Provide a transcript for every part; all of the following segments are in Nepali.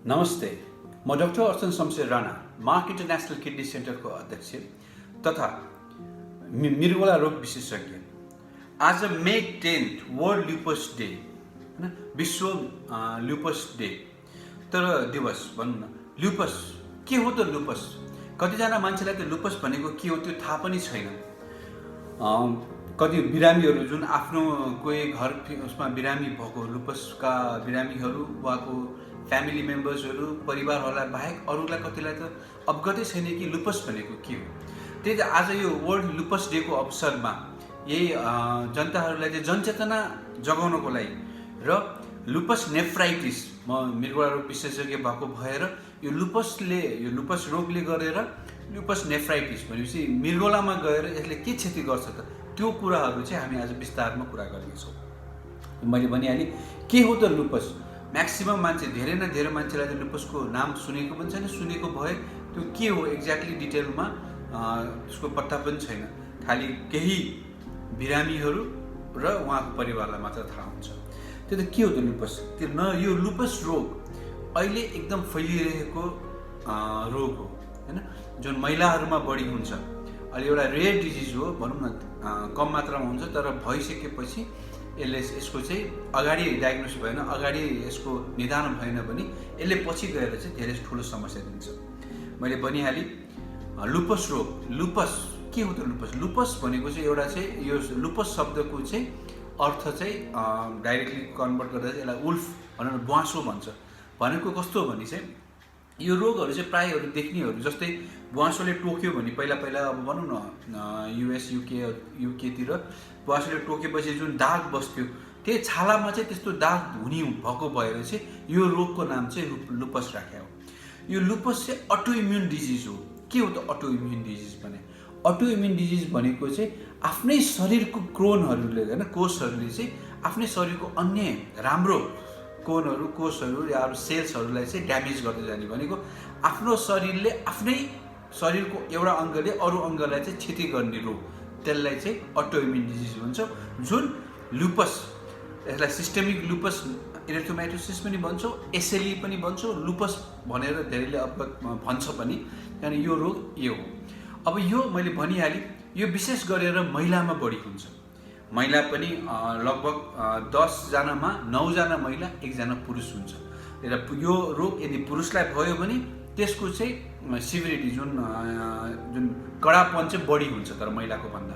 नमस्ते, म doctor Archan Shamsher Rana, Mark International Kidney सेन्टरको अध्यक्ष तथा मृगौला रोग विशेषज्ञ। आज मे 10 वर्ल्ड ल्युपस डे, होइन, विश्व ल्युपस डे तर दिवस भनौँ न। ल्युपस के हो त? ल्युपस कतिजना मान्छेलाई त ल्युपस भनेको के हो त्यो थाहा पनि छैन। कति बिरामीहरू जुन आफ्नो कोही घर उसमा बिरामी भएको ल्युपसका बिरामीहरू उहाँको फ्यामिली मेम्बर्सहरू परिवारहरूलाई बाहेक अरूलाई कतिलाई त अवगतै छैन कि ल्युपस भनेको के हो। त्यही त आज यो वर्ल्ड ल्युपस डेको अवसरमा यही जनताहरूलाई चाहिँ जनचेतना जगाउनको लागि र ल्युपस नेफ्राइटिस, म मृगौला रोग विशेषज्ञ भएको भएर यो ल्युपस रोगले गरेर ल्युपस नेफ्राइटिस भनेपछि मृगौलामा गएर यसले के क्षति गर्छ त, त्यो कुराहरू चाहिँ हामी आज विस्तारमा कुरा गर्नेछौँ। मैले भनिहालेँ के हो त ल्युपस। म्याक्सिमम मान्छे, धेरै न धेरै मान्छेलाई त ल्युपसको नाम सुनेको पनि छैन, सुनेको भए त्यो के हो एक्ज्याक्टली डिटेलमा त्यसको पत्ता पनि छैन। खालि केही बिरामीहरू र उहाँको परिवारलाई मात्र थाहा हुन्छ। त्यो त के हो त ल्युपस? यो ल्युपस रोग अहिले एकदम फैलिरहेको रोग हो, होइन, जुन महिलाहरूमा बढी हुन्छ। अहिले एउटा रेयर डिजिज हो भनौँ न, कम मात्रामा हुन्छ, तर भइसकेपछि यसको चाहिँ अगाडि डायग्नोस भएन, अगाडि यसको निदान भएन भने यसले पछि गएर चाहिँ धेरै ठुलो समस्या दिन्छ। मैले भनिहालेँ ल्युपस रोग। ल्युपस के हो त? ल्युपस भनेको चाहिँ एउटा चाहिँ यो ल्युपस शब्दको चाहिँ अर्थ चाहिँ डाइरेक्टली कन्भर्ट गर्दा चाहिँ यसलाई उल्फ भनौँ न, ब्वाँसो भन्छ। भनेको कस्तो भने चाहिँ यो रोगहरू चाहिँ प्रायःहरू देख्नेहरू जस्तै ब्वाँसोले टोक्यो भने पहिला अब भनौँ न युएस युकेतिर ब्वाँसोले टोकेपछि जुन दाग बस्थ्यो त्यही छालामा चाहिँ त्यस्तो दाग हुने भएको भएर चाहिँ यो रोगको नाम चाहिँ ल्युपस राख्या हो। यो ल्युपस चाहिँ अटो इम्युन डिजिज हो। के हो त अटो इम्युन डिजिज भने? अटो इम्युन डिजिज भनेको चाहिँ आफ्नै शरीरको क्रोनहरूले, होइन, कोषहरूले चाहिँ आफ्नै शरीरको अन्य राम्रो कोषहरू या सेल्सहरूलाई चाहिँ ड्यामेज गर्दै जाने। भनेको आफ्नो शरीरले आफ्नै शरीरको एउटा अङ्गले अरू अङ्गलाई चाहिँ क्षति गर्ने रोग, त्यसलाई चाहिँ अटो इम्युन डिजिज भन्छ। जुन ल्युपस, यसलाई सिस्टेमिक ल्युपस इरिथेमाटोसिस पनि भन्छौँ, एसएलई पनि भन्छौँ, ल्युपस भनेर धेरैले भन्छ पनि, किनभने यो रोग यो हो। अब यो मैले भनिहालेँ, यो विशेष गरेर महिलामा बढी हुन्छ। महिला पनि लगभग 10 जनामा 9 जना महिला, 1 जना पुरुष हुन्छ। र यो रोग यदि पुरुषलाई भयो भने त्यसको चाहिँ सिभिरिटी जुन कडापन चाहिँ बढी हुन्छ तर महिलाको भन्दा।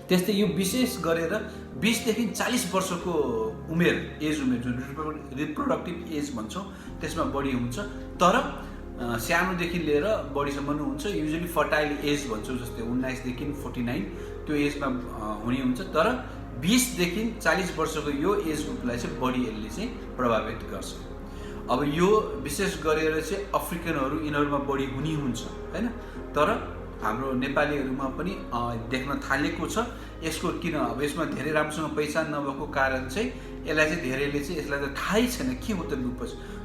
त्यस्तै यो विशेष गरेर 20 देखि 40 वर्षको एज उमेर जुन रिप्रोडक्टिभ एज भन्छौँ त्यसमा बढी हुन्छ। तर सानोदेखि लिएर बढीसम्म हुन्छ। युजली फर्टाइल एज भन्छौँ, जस्तै 19 देखि 49 त्यो एजमा हुने हुन्छ। तर 20 देखि 40 वर्षको यो एज ग्रुपलाई चाहिँ बढी यसले चाहिँ प्रभावित गर्छ। अब यो विशेष गरेर चाहिँ अफ्रिकनहरू यिनीहरूमा बढी हुने हुन्छ, होइन। तर हाम्रो नेपालीहरूमा पनि देख्न थालेको छ। यसको किन अब यसमा धेरै राम्रोसँग पहिचान नभएको कारण चाहिँ यसलाई चाहिँ धेरैले चाहिँ यसलाई त थाहै छैन के हो त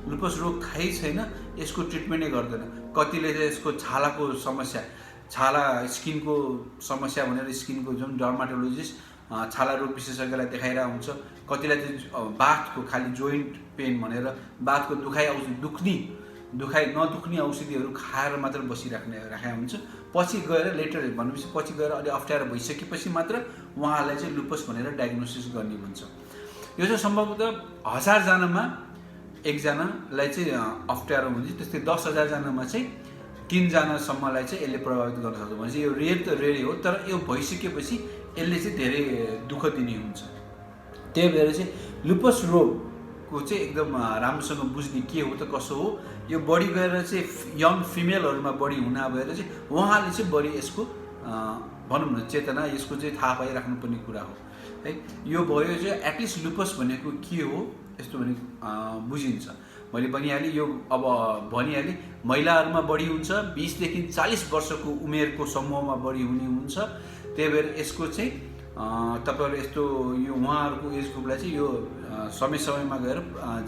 ल्युपस रोग थाहै छैन, यसको ट्रिटमेन्टै गर्दैन। कतिले चाहिँ यसको छालाको समस्या, छाला स्किनको समस्या भनेर स्किनको जुन डर्माटोलोजिस्ट छाला रोग विशेषज्ञलाई देखाइरहेको हुन्छ। कतिलाई चाहिँ बाथको खालि जोइन्ट पेन भनेर बाथको दुखाइ नदुख्ने औषधिहरू खाएर मात्र राखेको हुन्छ। पछि गएर लेटर भनेपछि पछि गएर अलि अप्ठ्यारो भइसकेपछि मात्र उहाँलाई चाहिँ ल्युपस भनेर डायग्नोसिस गर्ने भन्छ। यो चाहिँ सम्भवतः 1000 जनामा 1 जनालाई चाहिँ अप्ठ्यारो हुन्छ। त्यस्तै 10,000 जनामा चाहिँ 3 जनासम्मलाई चाहिँ यसले प्रभावित गर्न सक्छ। भनेपछि यो रेयर त रेयर हो, तर यो भइसकेपछि यसले चाहिँ धेरै दुःख दिने हुन्छ। त्यही भएर चाहिँ ल्युपस रोगको चाहिँ एकदम राम्रोसँग बुझ्ने के हो त कसो हो। यो बढी गएर चाहिँ यङ फिमेलहरूमा बढी हुना भएर चाहिँ उहाँले चाहिँ बढी यसको भनौँ न चेतना, यसको चाहिँ थाहा पाइराख्नुपर्ने कुरा हो, है। यो भयो चाहिँ एटलिस्ट ल्युपस भनेको के हो यस्तो भने बुझिन्छ। मैले भनिहालेँ यो अब भनिहालेँ महिलाहरूमा बढी हुन्छ, 20 देखि 40 वर्षको उमेरको समूहमा बढी हुने हुन्छ। त्यही भएर यसको चाहिँ तपाईँहरू यस्तो यो उहाँहरूको एज ग्रुपलाई चाहिँ यो समयमा गएर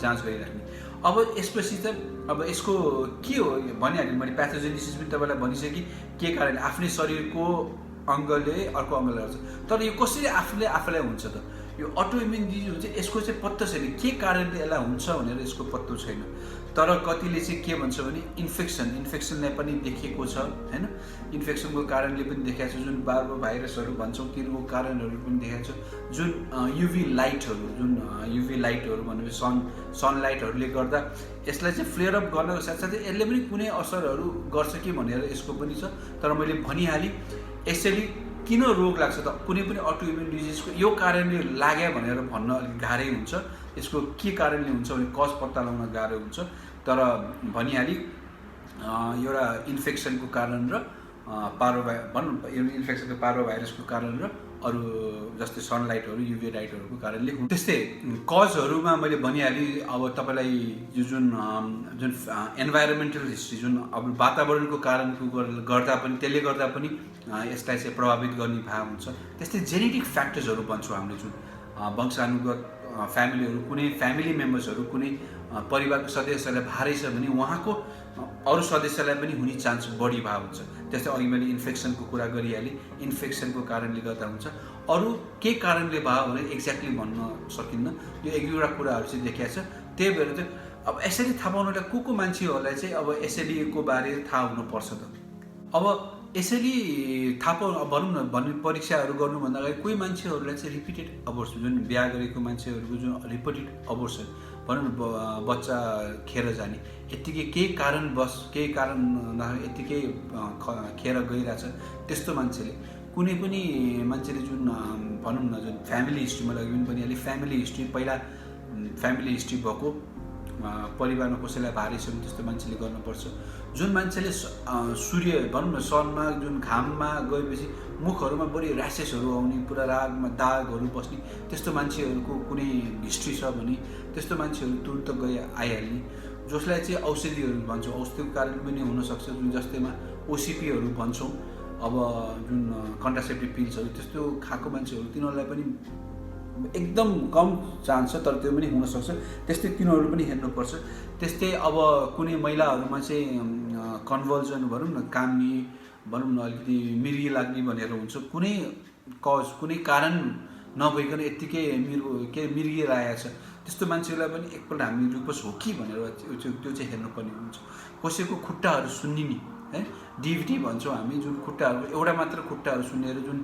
जाँच गरिराख्ने। अब यसपछि त अब यसको के हो भनिहालेँ मैले, प्याथोजेनेसिस पनि तपाईँलाई भनिसकेँ। के कारण आफ्नै शरीरको अङ्गले अर्को अङ्गले गर्छ। तर यो कसरी आफूलाई हुन्छ त? यो अटो इम्युन डिजिज हुन्छ, यसको चाहिँ पत्तो छैन के कारणले यसलाई हुन्छ भनेर यसको पत्तो छैन। तर कतिले चाहिँ के भन्छ भने इन्फेक्सनलाई पनि देखिएको छ हैन। इन्फेक्सनको कारणले पनि देखाएको छ, जुन बार्बो भाइरसहरू भन्छौँ तिनीहरूको कारणहरू पनि देखाएको छ। जुन युभी लाइटहरू भनेपछि सनलाइटहरूले गर्दा यसलाई चाहिँ फ्लेयर अप गर्नको साथसाथै यसले पनि कुनै असरहरू गर्छ कि भनेर यसको पनि छ। तर मैले भनिहालेँ यसरी किन रोग लाग्छ त? कुनै पनि अटो इम्युन डिजिजको यो कारणले लाग्यो भनेर भन्न अलिक गाह्रै हुन्छ। यसको के कारणले हुन्छ भने कज पत्ता लगाउन गाह्रो हुन्छ। तर भनिहालेँ एउटा इन्फेक्सनको कारण र इन्फेक्सनको पारोभाइरसको कारण र अरू जस्तै सनलाइटहरू युभी लाइटहरूको कारणले हुन्छ। त्यस्तै कजहरूमा मैले भनिहालेँ। अब तपाईँलाई यो जुन एन्भाइरोमेन्टल हिस्ट्री, जुन अब वातावरणको कारणको गर्दा पनि त्यसले गर्दा पनि यसलाई चाहिँ प्रभावित गर्ने भाव हुन्छ। त्यस्तै जेनेटिक फ्याक्टर्सहरू भन्छौँ हामीले, जुन वंशानुगत फ्यामिलीहरू, कुनै फ्यामिली मेम्बर्सहरू कुनै परिवारको सदस्यलाई भारै छ भने उहाँको अरू सदस्यलाई पनि हुने चान्स बढी भाव हुन्छ। त्यस्तै अघि मैले इन्फेक्सनको कुरा गरिहालेँ, इन्फेक्सनको कारणले गर्दा हुन्छ। अरू के कारणले भयो भने एक्ज्याक्टली भन्न सकिन्न, यो एक दुईवटा कुराहरू चाहिँ देखिएको छ। त्यही भएर चाहिँ अब यसरी थाहा पाउनुलाई को मान्छेहरूलाई चाहिँ अब एसएलईको बारे थाहा हुनुपर्छ त? अब यसरी थाहा पाउनु भनौँ न भन्ने परीक्षाहरू गर्नुभन्दा अगाडि कोही मान्छेहरूलाई चाहिँ रिपिटेड अबोर्सन, जुन बिहा गरेको मान्छेहरूको जुन रिपिटेड अबोर्सन भनौँ न, बच्चा खेर जाने यत्तिकै केही कारण यत्तिकै खेर गइरहेछ, त्यस्तो मान्छेले कुनै पनि मान्छेले जुन भनौँ न जुन फ्यामिली हिस्ट्री, मैले अघि पनि भनिहालेँ फ्यामिली हिस्ट्री, पहिला फ्यामिली हिस्ट्री भएको परिवारमा कसैलाई भारी छ भने त्यस्तो मान्छेले गर्नुपर्छ। जुन मान्छेले सूर्य भनौँ न सनमा जुन घाममा गएपछि मुखहरूमा बढी ऱ्यासेसहरू आउने, पुरा रागमा दागहरू बस्ने, त्यस्तो मान्छेहरूको कुनै हिस्ट्री छ भने त्यस्तो मान्छेहरू तुरन्त आइहाल्ने। जसलाई चाहिँ औषधिहरू भन्छौँ, औषधिको कारण पनि हुनसक्छ, जुन जस्तैमा ओसिपीहरू भन्छौँ, अब जुन कन्ट्रासेप्टिभ पिल्सहरू त्यस्तो खाएको मान्छेहरू तिनीहरूलाई पनि एकदम कम चान्स छ, तर त्यो पनि हुनसक्छ। त्यस्तै तिनीहरू पनि हेर्नुपर्छ। त्यस्तै अब कुनै महिलाहरूमा चाहिँ कन्भल्जन भनौँ न, कामी भनौँ न, अलिकति मिर्गी लाग्ने भनेर हुन्छ, कुनै कारण नभइकन यत्तिकै मिर्गी लागेको छ, त्यस्तो मान्छेलाई पनि एकपल्ट हामी लुपस हो कि भनेर त्यो चाहिँ हेर्नुपर्ने हुन्छ। कसैको खुट्टाहरू सुन्निने है, डिभिटी भन्छौँ हामी, जुन खुट्टाहरू एउटा मात्र खुट्टाहरू सुन्नेर जुन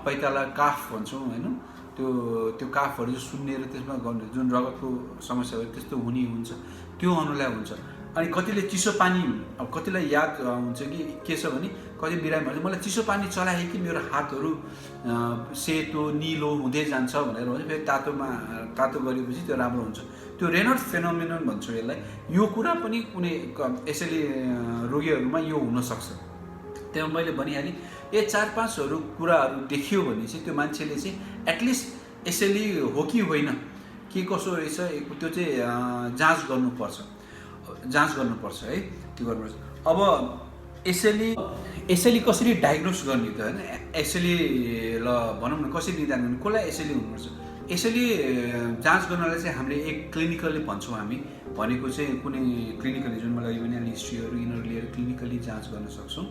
पैताला काफ भन्छौँ होइन, त्यो काफहरू चाहिँ सुन्नेर त्यसमा गर्ने जुन रगतको समस्याहरू त्यस्तो हुने हुन्छ, त्यो हुनुलाई हुन्छ। अनि कतिले चिसो पानी, अब कतिलाई याद हुन्छ कि के छ भने कति बिरामीहरू मलाई चिसो पानी चलाएँ कि मेरो हातहरू सेतो निलो हुँदै जान्छ भनेर भन्छ, फेरि तातो गरेपछि त्यो राम्रो हुन्छ। त्यो रेनॉल्ड्स फेनोमेनन भन्छौँ यसलाई। यो कुरा पनि कुनै यसैले रोगीहरूमा यो हुनसक्छ। त्यहाँ मैले भनिहालेँ यो 4-5 कुराहरू देखियो भने चाहिँ त्यो मान्छेले चाहिँ एटलिस्ट यसैले हो कि होइन, के कसो रहेछ त्यो चाहिँ जाँच गर्नुपर्छ है, त्यो गर्नुपर्छ। अब यसैले कसरी डायग्नोस गर्ने त होइन, यसैले ल भनौँ न कसरी निदान गर्ने, कसलाई यसैले हुनुपर्छ? यसैले जाँच गर्नलाई चाहिँ हामीले एक क्लिनिकली भन्छौँ हामी, भनेको चाहिँ कुनै क्लिनिकली जुन मलाई पनि हिस्ट्रीहरू यिनीहरू लिएर क्लिनिकली जाँच गर्न सक्छौँ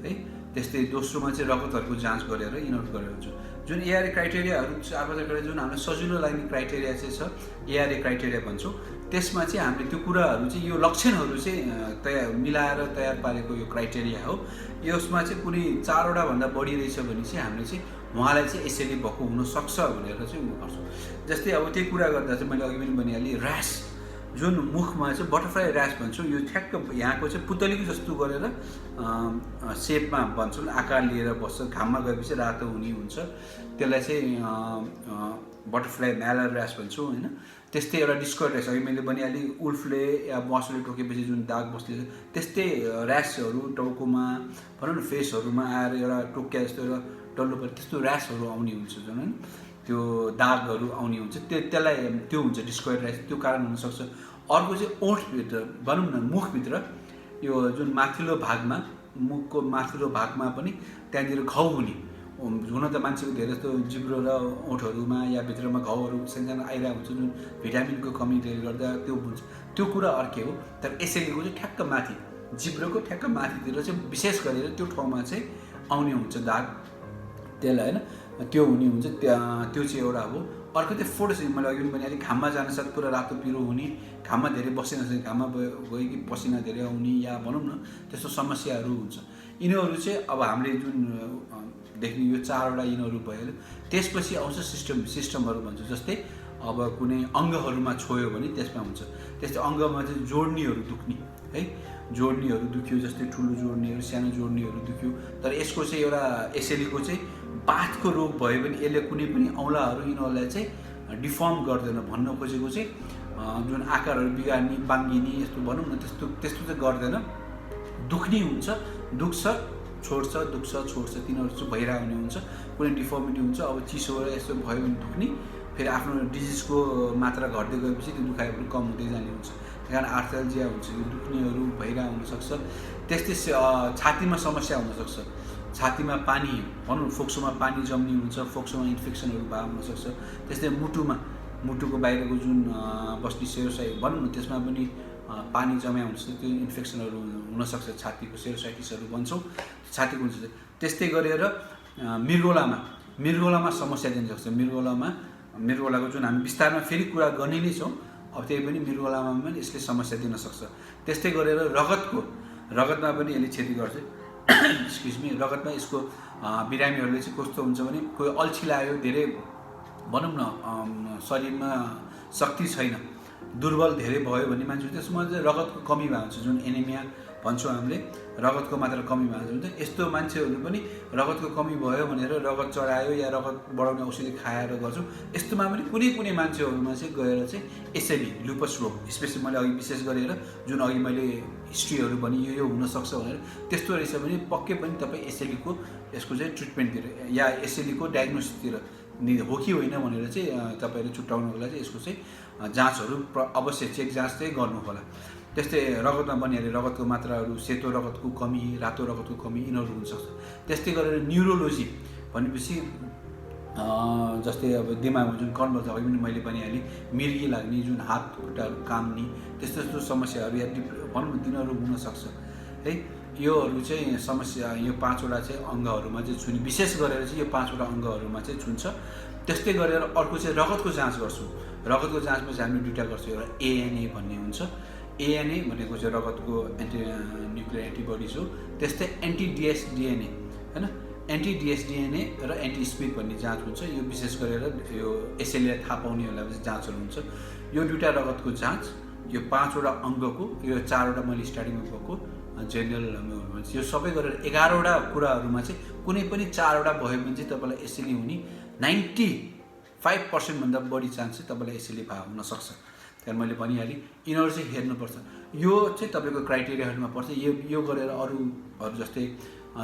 है। त्यस्तै दोस्रोमा चाहिँ रगतहरूको जाँच गरेर यिनीहरू गरेर हुन्छ। जुन एआरए क्राइटेरियाहरू 4-5 जुन हामीलाई सजिलो लाग्ने क्राइटेरिया चाहिँ छ, एआरए क्राइटेरिया भन्छौँ। त्यसमा चाहिँ हामीले त्यो कुराहरू चाहिँ यो लक्षणहरू चाहिँ मिलाएर तयार पारेको यो क्राइटेरिया हो। यसमा चाहिँ कुनै 4वटा भन्दा बढी रहेछ भने चाहिँ हामीले चाहिँ उहाँलाई चाहिँ यसैले भएको हुनसक्छ भनेर चाहिँ उयो गर्छौँ। जस्तै अब त्यही कुरा गर्दा चाहिँ मैले अघि पनि भनिहालेँ, ऱ्यास जुन मुखमा चाहिँ बटरफ्लाई ऱ्यास भन्छौँ, यो ठ्याक्क यहाँको चाहिँ पुतलीको जस्तो गरेर सेपमा भन्छौँ, आकार लिएर बस्छ, घाममा गएपछि रातो हुने हुन्छ, त्यसलाई चाहिँ बटरफ्लाई म्यालर ऱ्यास भन्छौँ होइन। त्यस्तै एउटा डिस्कर्ड ऱ्यास, अघि मैले भनिहालेँ उल्फले या बसले टोकेपछि जुन दाग बस्दैछ त्यस्तै ऱ्यासहरू टाउकोमा भनौँ न फेसहरूमा आएर एउटा टोक्या जस्तो एउटा डल्लो पऱ्यो त्यस्तो ऱ्यासहरू आउने हुन्छ जुन होइन, त्यो दागहरू आउने हुन्छ, त्यो हुन्छ डिस्कर्ड ऱ्यास, त्यो कारण हुनसक्छ। अर्को चाहिँ ओठभित्र भनौँ न मुखभित्र यो जुन माथिल्लो भागमा, मुखको माथिल्लो भागमा पनि त्यहाँनिर घाउ हुने, हुन त मान्छेको धेरै जस्तो जिब्रो र ओठहरूमा या भित्रमा घाउहरू सानसानो आइरहेको हुन्छ, जुन भिटामिनको कमीले गर्दा त्यो हुन्छ, त्यो कुरा अर्कै हो। तर यसैलेको चाहिँ ठ्याक्क माथि जिब्रोको ठ्याक्क माथितिर चाहिँ विशेष गरेर त्यो ठाउँमा चाहिँ आउने हुन्छ दाग, त्यसलाई होइन त्यो हुने हुन्छ, त्यो चाहिँ एउटा हो। अर्को चाहिँ फोटोसिन, मैले अघि पनि भने अलिक घाममा जान सक्छ, पुरा रातो पिरो हुने, घाममा धेरै बसिन सक्ने, घाममा गयो कि पसिना धेरै आउने या भनौँ न त्यस्तो समस्याहरू हुन्छ। यिनीहरू चाहिँ अब हामीले जुन देख्ने यो 4वटा यिनीहरू भयो। त्यसपछि आउँछ सिस्टमहरू भन्छ, जस्तै अब कुनै अङ्गहरूमा छोयो भने त्यसमा हुन्छ। त्यस्तै अङ्गमा चाहिँ जोड्नीहरू दुख्ने है, जोड्नीहरू दुख्यो, जस्तै ठुलो जोड्नीहरू सानो जोड्नीहरू दुख्यो। तर यसको चाहिँ एउटा एसएलईको चाहिँ बाथको रोग भयो भने यसले कुनै पनि औँलाहरू यिनीहरूलाई चाहिँ डिफर्म गर्दैन। भन्न खोजेको चाहिँ जुन आकारहरू बिगार्ने बाङ्गिने यस्तो भनौँ न त्यस्तो चाहिँ गर्दैन। दुख्ने हुन्छ, दुख्छ छोड्छ, दुख्छ छोड्छ, तिनीहरू चाहिँ भइरहने हुन्छ। कुनै डिफर्मिटी हुन्छ, अब चिसो यस्तो भयो भने दुख्ने, फेरि आफ्नो डिजिजको मात्रा घट्दै गएपछि त्यो दुखाइहरू कम हुँदै जाने हुन्छ। त्यही कारण आर्थ्राल्जिया हुन्छ, यो दुख्नेहरू भइरहेको हुनसक्छ। त्यस्तै छातीमा समस्या हुनसक्छ, छातीमा पानी भनौँ फोक्सोमा पानी जम्ने हुन्छ, फोक्सोमा इन्फेक्सनहरू भएको हुनसक्छ। त्यस्तै मुटुको बाहिरको जुन बस्ने सेरोसाइ भनौँ न त्यसमा पनि पानी जम्या हुन्छ, त्यो इन्फेक्सनहरू हुनसक्छ, छातीको सेरोसाइटिसहरू भन्छौँ, छातीको हुन्छ। त्यस्तै गरेर मृगौलामा समस्या दिन सक्छ। मृगौलाको जुन हामी विस्तारमा फेरि कुरा गर्ने नै छौँ, अब त्यही पनि मृगौलामा पनि यसले समस्या दिन सक्छ। त्यस्तै गरेर रगतमा पनि यसले क्षति गर्छ। एक्सक्युज मी, रगतमा यसको बिरामीहरूले चाहिँ कस्तो हुन्छ भने कोही अल्छी लाग्यो, धेरै भनौँ न शरीरमा शक्ति छैन, दुर्बल धेरै भयो भने मान्छे त्यसमा चाहिँ रगतको कमी भएको हुन्छ, जुन एनिमिया भन्छौँ हामीले, रगतको मात्रा कमी भएको हुन्छ। यस्तो मान्छेहरू पनि रगतको कमी भयो भनेर रगत चढायो या रगत बढाउने औषधि खाएर गर्छौँ। यस्तोमा पनि कुनै मान्छेहरूमा चाहिँ गएर चाहिँ एसएलई लुपस रोग, स्पेसली मैले अघि विशेष गरेर जुन अघि मैले हिस्ट्रीहरू पनि यो हुनसक्छ भनेर त्यस्तो रहेछ भने पक्कै पनि तपाईँ एसएलईको यसको चाहिँ ट्रिटमेन्टतिर या एसएलईको डायग्नोसिसतिर हो कि होइन भनेर चाहिँ तपाईँले छुट्याउनुको लागि यसको चाहिँ जाँचहरू अवश्य चेक जाँच चाहिँ गर्नु होला। त्यस्तै रगतमा बनिहाल्यो, रगतको मात्राहरू, सेतो रगतको कमी, रातो रगतको कमी यिनीहरू हुनसक्छ। त्यस्तै गरेर न्युरोलोजी भनेपछि जस्तै अब दिमागमा जुन कन्भर्स अघि पनि मैले भनिहालेँ, मिर्गी लाग्ने, जुन हात खुट्टाहरू काम्ने त्यस्तो समस्याहरू या भनौँ न तिनीहरू हुनसक्छ है। योहरू चाहिँ समस्या यो 5वटा चाहिँ अङ्गहरूमा चाहिँ छुने, विशेष गरेर चाहिँ यो 5वटा अङ्गहरूमा चाहिँ छुन्छ। त्यस्तै गरेर अर्को चाहिँ रगतको जाँच गर्छौँ। रगतको जाँचमा चाहिँ हामीले 2टा गर्छौँ, एउटा एएनए भन्ने हुन्छ। एएनए भनेको चाहिँ रगतको न्युक्लियर एन्टिबडिज हो। त्यस्तै एन्टी-डिएसडिएनए होइन, एन्टी-डिएसडिएनए र एन्टी-स्पिक भन्ने जाँच हुन्छ। यो विशेष गरेर यो एसएलईलाई थाहा पाउनेहरूलाई चाहिँ जाँचहरू हुन्छ। यो 2टा रगतको जाँच, यो 5वटा अङ्गको, यो 4वटा मैले स्टार्टिङमा भएको जेनरल यो सबै गरेर 11वटा कुराहरूमा चाहिँ कुनै पनि 4वटा भयो भने चाहिँ तपाईँलाई एसएलई हुने 95% भन्दा बढी चान्स चाहिँ तपाईँलाई एसएलई भएको हुनसक्छ। त्यहाँ मैले भनिहालेँ यिनीहरू चाहिँ हेर्नुपर्छ। यो चाहिँ तपाईँको क्राइटेरियाहरूमा पर्छ। यो गरेर अरूहरू जस्तै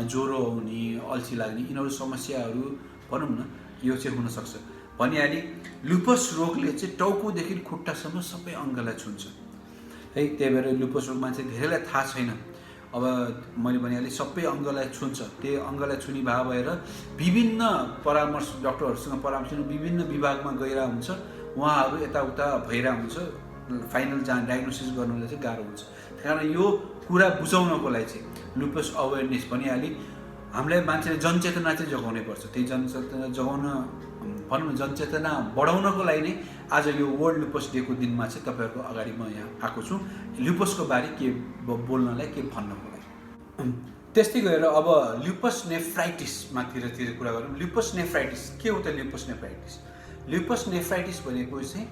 ज्वरो आउने, अल्छी लाग्ने यिनीहरू समस्याहरू भनौँ न यो चाहिँ हुनसक्छ। भनिहालेँ लुपस रोगले चाहिँ टाउकोदेखि खुट्टासम्म सबै अङ्गलाई छुन्छ है। त्यही भएर लुपस रोगमा चाहिँ धेरैलाई थाहा छैन। अब मैले भनिहालेँ सबै अङ्गलाई छुन्छ, त्यही अङ्गलाई छुने भए भएर विभिन्न परामर्श डक्टरहरूसँग परामर्श विभिन्न विभागमा गइरहेको हुन्छ, उहाँहरू यताउता भइरहेको हुन्छ, फाइनल डायग्नोसिस गर्नुलाई चाहिँ गाह्रो हुन्छ। त्यही कारण यो कुरा बुझाउनको लागि चाहिँ लुपस अवेरनेस भनिहालेँ, हामीलाई मान्छेले जनचेतना चाहिँ जगाउनै पर्छ। त्यही जनचेतना जगाउन भनौँ न जनचेतना बढाउनको लागि नै आज यो वर्ल्ड लुपस डेको दिनमा चाहिँ तपाईँहरूको अगाडि म यहाँ आएको छु लुपसको बारे के बोल्नलाई, के भन्नको लागि। त्यस्तै गरेर अब लुपस नेफ्राइटिसमातिर कुरा गरौँ। लुपस नेफ्राइटिस के हो त? लुपस नेफ्राइटिस भनेको चाहिँ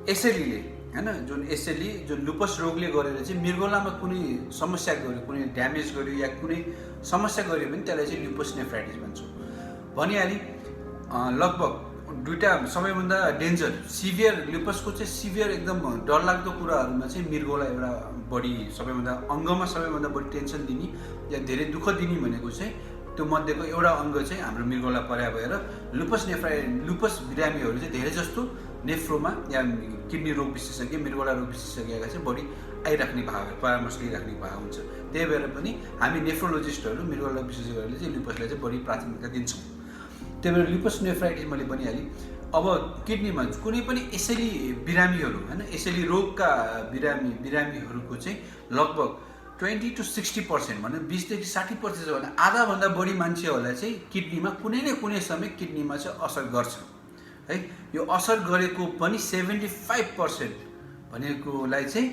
एसएलईले हैन, जुन एसएलई जुन लुपस रोगले गरेर चाहिँ मृगौलामा कुनै समस्या गर्यो, कुनै ड्यामेज गर्यो या कुनै समस्या गर्यो भने त्यसलाई चाहिँ लुपस नेफ्राइटिस भन्छौँ। भनिहालेँ लगभग 2टा सबैभन्दा डेन्जर सिभियर लुपसको चाहिँ सिभियर एकदम डरलाग्दो कुराहरूमा चाहिँ मृगौला एउटा बढी सबैभन्दा अङ्गमा सबैभन्दा बढी टेन्सन दिने या धेरै दुःख दिने भनेको चाहिँ त्यो मध्येको एउटा अङ्ग चाहिँ हाम्रो मृगौला पर्या भएर लुपस बिरामीहरू चाहिँ धेरै जस्तो नेफ्रोमा या किडनी रोग विशेषज्ञ, मृगौला रोग विशेषज्ञका चाहिँ बढी आइराख्ने भाव, परामर्श लिइराख्ने भाव हुन्छ। त्यही भएर पनि हामी नेफ्रोलोजिस्टहरू, मृगौला विशेषज्ञहरूले चाहिँ लुपसलाई चाहिँ बढी प्राथमिकता दिन्छौँ। त्यही भएर लुपस नेफ्राइटिस मैले भनिहालेँ। अब किडनीमा कुनै पनि एसएलई बिरामीहरू हैन, एसएलई रोगका बिरामीहरूको चाहिँ लगभग 20 to 60% भने 20 देखि 60% भने आधाभन्दा बढी मान्छेहरूलाई चाहिँ किडनीमा कुनै न कुनै समय किडनीमा चाहिँ असर गर्छ है। यो असर गरेको पनि 75% भनेकोलाई चाहिँ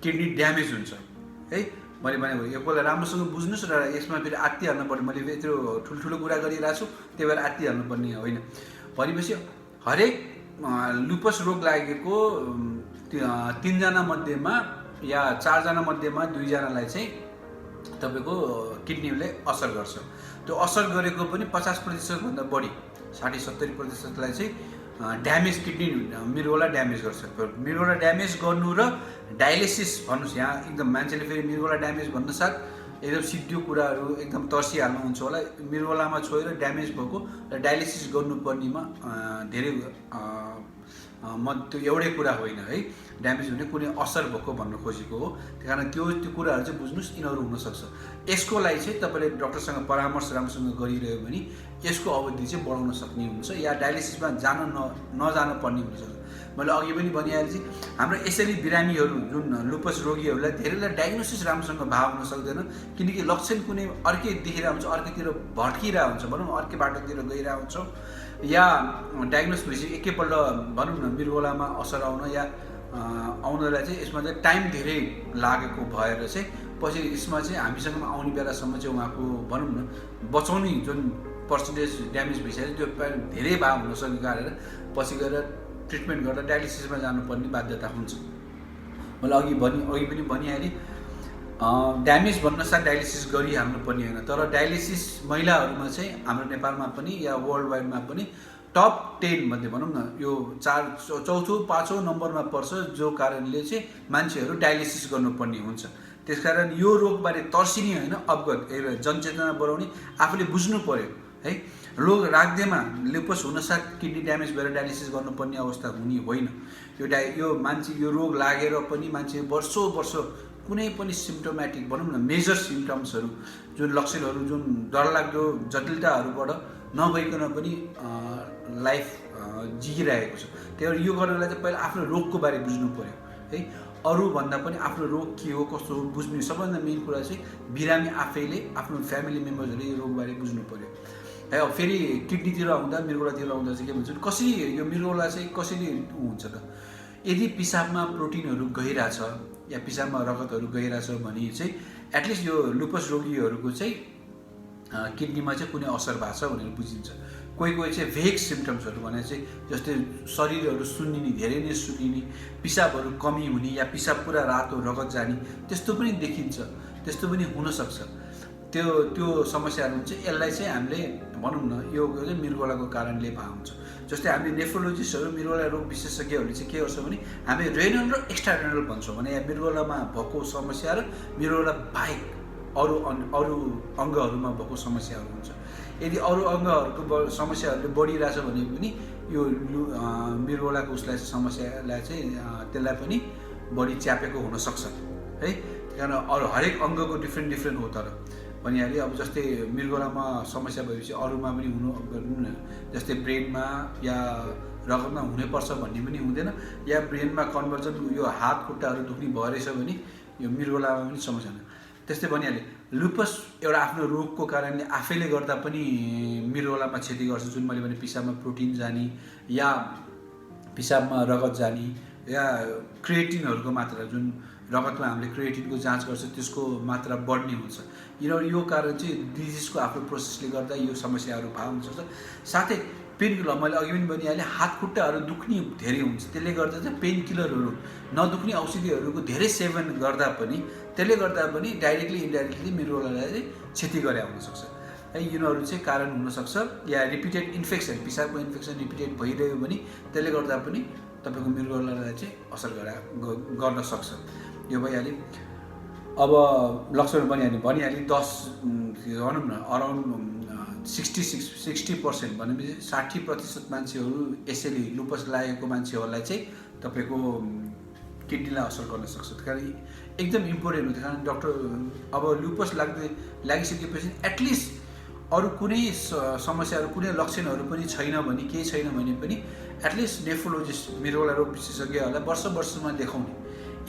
किडनी ड्यामेज हुन्छ है। मैले भनेको यो कुरा राम्रोसँग बुझ्नुहोस् र यसमा फेरि आत्तिहाल्नु पर्ने, मैले यत्रो ठुल्ठुलो कुरा गरिरहेको छु त्यही भएर आत्तिहाल्नु पर्ने होइन। भनेपछि हरेक लुपस रोग लागेको 3 जना मध्येमा या 4 जना मध्येमा 2 जनालाई चाहिँ तपाईँको किडनीले असर गर्छ। त्यो असर गरेको पनि 50% भन्दा बढी 60-70%लाई चाहिँ ड्यामेज किडनी मृगौला ड्यामेज गर्छ। मृगौला ड्यामेज गर्नु र डायलिसिस भन्नुहोस्, यहाँ एकदम मान्छेले फेरि मृगौला ड्यामेज भन्नुसाथ एकदम सिद्धो कुराहरू एकदम तर्सिहाल्नुहुन्छ होला। मृगौलामा छोएर ड्यामेज भएको र डायलिसिस गर्नुपर्नेमा धेरै त्यो एउटै कुरा होइन है। ड्यामेज हुने कुनै असर भएको भन्न खोजेको हो। त्यही कारण त्यो कुराहरू चाहिँ बुझ्नुहोस्, यिनीहरू हुनसक्छ। यसको लागि चाहिँ तपाईँले डक्टरसँग परामर्श राम्रोसँग गरिरह्यो भने यसको अवधि चाहिँ बढाउन सक्ने हुन्छ या डायलिसिसमा नजानु पर्ने हुनसक्छ। मैले अघि पनि भनिहालेँ चाहिँ हाम्रो यसरी बिरामीहरू जुन लुपस रोगीहरूलाई धेरैलाई डायग्नोसिस राम्रोसँग भाव हुन सक्दैन, किनकि लक्षण कुनै अर्कै देखिरहेको हुन्छ, अर्कैतिर भड्किरहेको हुन्छ, भनौँ अर्कै बाटोतिर गइरहेको हुन्छ, या डायग्नोस भएपछि एकैपल्ट भनौँ न मृगौलामा असर आउन या आउनलाई चाहिँ यसमा चाहिँ टाइम धेरै लागेको भएर चाहिँ पछि यसमा चाहिँ हामीसँग आउने बेलासम्म चाहिँ उहाँको भनौँ न बचाउने जुन पर्सेन्टेज ड्यामेज भइसक्यो त्यो धेरै भाव हुन सक्ने कारण पछि गएर ट्रिटमेन्ट गर्दा डायलिसिसमा जानुपर्ने बाध्यता हुन्छ। मैले अघि पनि भनिहालेँ, ड्यामेज भन्नसाथ डायलिसिस गरिहाल्नु पर्ने होइन। तर डायलिसिस महिलाहरूमा चाहिँ हाम्रो नेपालमा पनि या वर्ल्ड वाइडमा पनि टप 10 मध्ये भनौँ न यो 4-5औं नम्बरमा पर्छ, जो कारणले चाहिँ मान्छेहरू डायलिसिस गर्नुपर्ने हुन्छ। त्यसकारण यो रोगबारे तर्सिने होइन, अवगत जनचेतना बढाउने, आफूले बुझ्नु पर्यो है। रोग राख्दैमा लुपस हुनसाथ किडनी ड्यामेज भएर डायलिसिस गर्नुपर्ने अवस्था हुने होइन। यो मान्छे यो रोग लागेर पनि मान्छे वर्ष कुनै पनि सिम्प्टोमेटिक भनौँ न मेजर सिम्टम्सहरू जुन लक्षणहरू जुन डरलाग्दो जटिलताहरूबाट नभइकन पनि लाइफ जिइरहेको छ। त्यही भएर यो गर्नलाई चाहिँ पहिला आफ्नो रोगको बारे बुझ्नु पर्यो है। अरूभन्दा पनि आफ्नो रोग के हो कस्तो हो बुझ्ने सबभन्दा मेन कुरा चाहिँ बिरामी आफैले आफ्नो फ्यामिली मेम्बर्सहरूले यो रोगबारे बुझ्नु पर्यो है। अब फेरि किडनीतिर आउँदा मृगौलातिर आउँदा चाहिँ के भन्छ, कसरी यो मृगौला चाहिँ कसरी हुन्छ त, यदि पिसाबमा प्रोटिनहरू गइरहेछ या पिसाबमा रगतहरू गइरहेछ भने चाहिँ एटलिस्ट यो लुपस रोगीहरूको चाहिँ किडनीमा चाहिँ कुनै असर भएको छ भनेर बुझिन्छ। कोही चाहिँ भेग सिम्टम्सहरू भने चाहिँ जस्तै शरीरहरू सुन्निने, धेरै नै सुन्निने, पिसाबहरू कमी हुने या पिसाब पुरा रातो रगत जाने त्यस्तो पनि देखिन्छ, त्यस्तो पनि हुनसक्छ। त्यो समस्याहरू हुन्छ। यसलाई चाहिँ हामीले भनौँ न यो चाहिँ मृगौलाको कारणले भएको हुन्छ। जस्तै हामी नेफ्रोलोजिस्टहरू मृगौला रोग विशेषज्ञहरूले चाहिँ के गर्छ भने हामी रेनल र एक्स्ट्रा रेनल भन्छौँ, भने यहाँ मृगौलामा भएको समस्या र मृगौला बाहेक अरू अङ्गहरूमा भएको समस्याहरू हुन्छ। यदि अरू अङ्गहरूको समस्याहरूले बढिरहेछ भने पनि यो मृगौलाको उसलाई समस्यालाई चाहिँ त्यसलाई पनि बढी च्यापेको हुनसक्छ है। कारण हरेक अङ्गको डिफ्रेन्ट हो। तर भनिहालेँ अब जस्तै मृगौलामा समस्या भएपछि अरूमा पनि हुनु, जस्तै ब्रेनमा या रगतमा हुनैपर्छ भन्ने पनि हुँदैन, या ब्रेनमा कन्भर्जन यो हात खुट्टाहरू दुख्ने भएरहेछ भने यो मृगौलामा पनि समस्या हुँदैन। त्यस्तै भनिहालेँ लुपस एउटा आफ्नो रोगको कारणले आफैले गर्दा पनि मृगौलामा क्षति गर्छ। जुन मैले भने पिसाबमा प्रोटिन जाने या पिसाबमा रगत जाने या क्रिएटिनहरूको मात्रा, जुन रगतमा हामीले क्रिएटिनको जाँच गर्छ त्यसको मात्रा बढ्ने हुन्छ। यो कारण चाहिँ डिजिजको आफ्नो प्रोसेसले गर्दा यो समस्याहरू भएको हुनसक्छ। साथै पेन किलर मैले अघि पनि भनिहालेँ, हात खुट्टाहरू दुख्ने धेरै हुन्छ, त्यसले गर्दा चाहिँ पेन किलरहरू नदुख्ने औषधिहरूको धेरै सेवन गर्दा पनि त्यसले गर्दा पनि डाइरेक्टली इन्डाइरेक्टली मृगौलालाई चाहिँ क्षति गरे हुनसक्छ है। यिनीहरू चाहिँ कारण हुनसक्छ। या रिपिटेड इन्फेक्सन, पिसाबको इन्फेक्सन रिपिटेड भइरह्यो भने त्यसले गर्दा पनि तपाईँको मृगौलालाई चाहिँ असर गर्न सक्छ। यो भइहाल्यो। अब लक्षण भनिहालेँ 10 भनौँ न अराउन्ड 60% भनेपछि 60% मान्छेहरू यसरी लुपस लागेको मान्छेहरूलाई चाहिँ तपाईँको किडनीलाई असर गर्न सक्छ। त्यही कारण एकदम इम्पोर्टेन्ट हो। त्यही कारण डक्टर अब लुपस लागिसकेपछि एटलिस्ट अरू कुनै समस्याहरू कुनै लक्षणहरू पनि छैन भने, केही छैन भने पनि एटलिस्ट नेफ्रोलोजिस्ट मृगौला रोग विशेषज्ञहरूलाई वर्षमा देखाउने।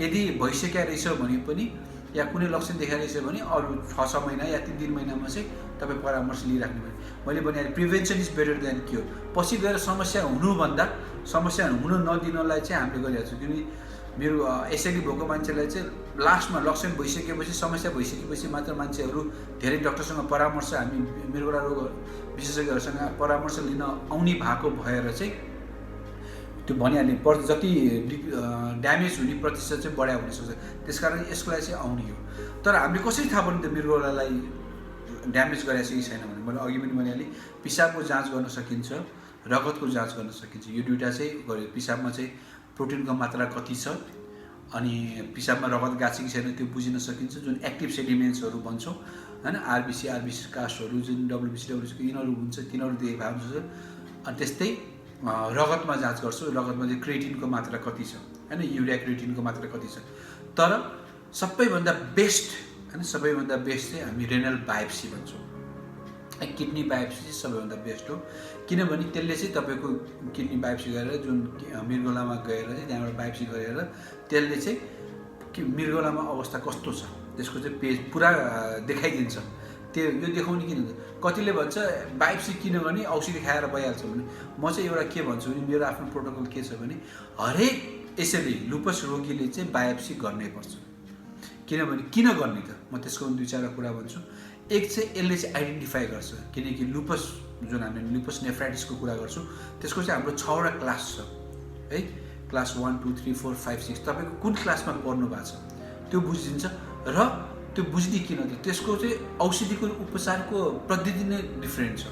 यदि भइसकेको रहेछ भने पनि या कुनै लक्षण देखाइरहेछ भने अरू 6 महिना या 3 महिनामा चाहिँ तपाईँ परामर्श लिइराख्नु पर्यो। मैले भने prevention is better than cure. पछि गएर समस्या हुन नदिनलाई चाहिँ हामीले गरिरहेको छौँ। किनकि मेरो एसएलई भएको मान्छेलाई चाहिँ लास्टमा लक्षण भइसकेपछि समस्या भइसकेपछि मात्र मान्छेहरू धेरै डाक्टरसँग परामर्श हामी मृगौला रोग विशेषज्ञहरूसँग परामर्श लिन आउने भएको भएर चाहिँ त्यो भनिहाल्ने जति ड्यामेज हुने प्रतिशत चाहिँ बढाइ हुनसक्छ। त्यसकारण यसको लागि चाहिँ आउने हो। तर हामीले कसरी थाहा पाउने त मृगौलालाई ड्यामेज गरेको छ कि छैन भने मैले अघि पनि भनिहालेँ, पिसाबको जाँच गर्न सकिन्छ, रगतको जाँच गर्न सकिन्छ। यो दुईवटा चाहिँ गर्यो। पिसाबमा चाहिँ प्रोटिनको मात्रा कति छ अनि पिसाबमा रगत गएको कि छैन त्यो बुझिन सकिन्छ। जुन एक्टिभ सेडिमेन्ट्सहरू भन्छौँ होइन, आरबिसी कास्टहरू जुन डब्लुबिसी यिनीहरू हुन्छ, तिनीहरू देखेको हुन्छ। अनि त्यस्तै रगतमा जाँच गर्छु। रगतमा चाहिँ क्रिएटिनको मात्रा कति छ होइन, युरिया क्रिएटिनको मात्रा कति छ। तर सबैभन्दा बेस्ट चाहिँ हामी रेनल बायोप्सी भन्छौँ। किडनी बायोप्सी चाहिँ सबैभन्दा बेस्ट हो। किनभने त्यसले चाहिँ तपाईँको किडनी बायोप्सी गरेर जुन मृगौलामा गएर चाहिँ त्यहाँबाट बायोप्सी गरेर त्यसले चाहिँ मृगौलामा अवस्था कस्तो छ त्यसको चाहिँ पेज पुरा देखाइदिन्छ। त्यो यो देखाउने किन हुन्छ, कतिले भन्छ बायोप्सी किन गर्ने औषधि खाएर भइहाल्छ भने, म चाहिँ एउटा के भन्छु भने मेरो आफ्नो प्रोटोकल के छ भने हरेक यसरी लुपस रोगीले चाहिँ बायोप्सी गर्नै पर्छ। किनभने किन गर्ने त म त्यसको 2-4 कुरा भन्छु। एक चाहिँ यसले चाहिँ आइडेन्टिफाई गर्छ, किनकि लुपस जुन हामी लुपस नेफ्राइटिसको कुरा गर्छौँ त्यसको चाहिँ हाम्रो 6वटा क्लास छ है, क्लास 1, 2, 3, 4, 5, 6। तपाईँको कुन क्लासमा पढ्नु भएको छ त्यो बुझिदिन्छ। र त्यो बुझ्ने किन त त्यसको चाहिँ औषधिको उपचारको पद्धति नै डिफ्रेन्ट छ।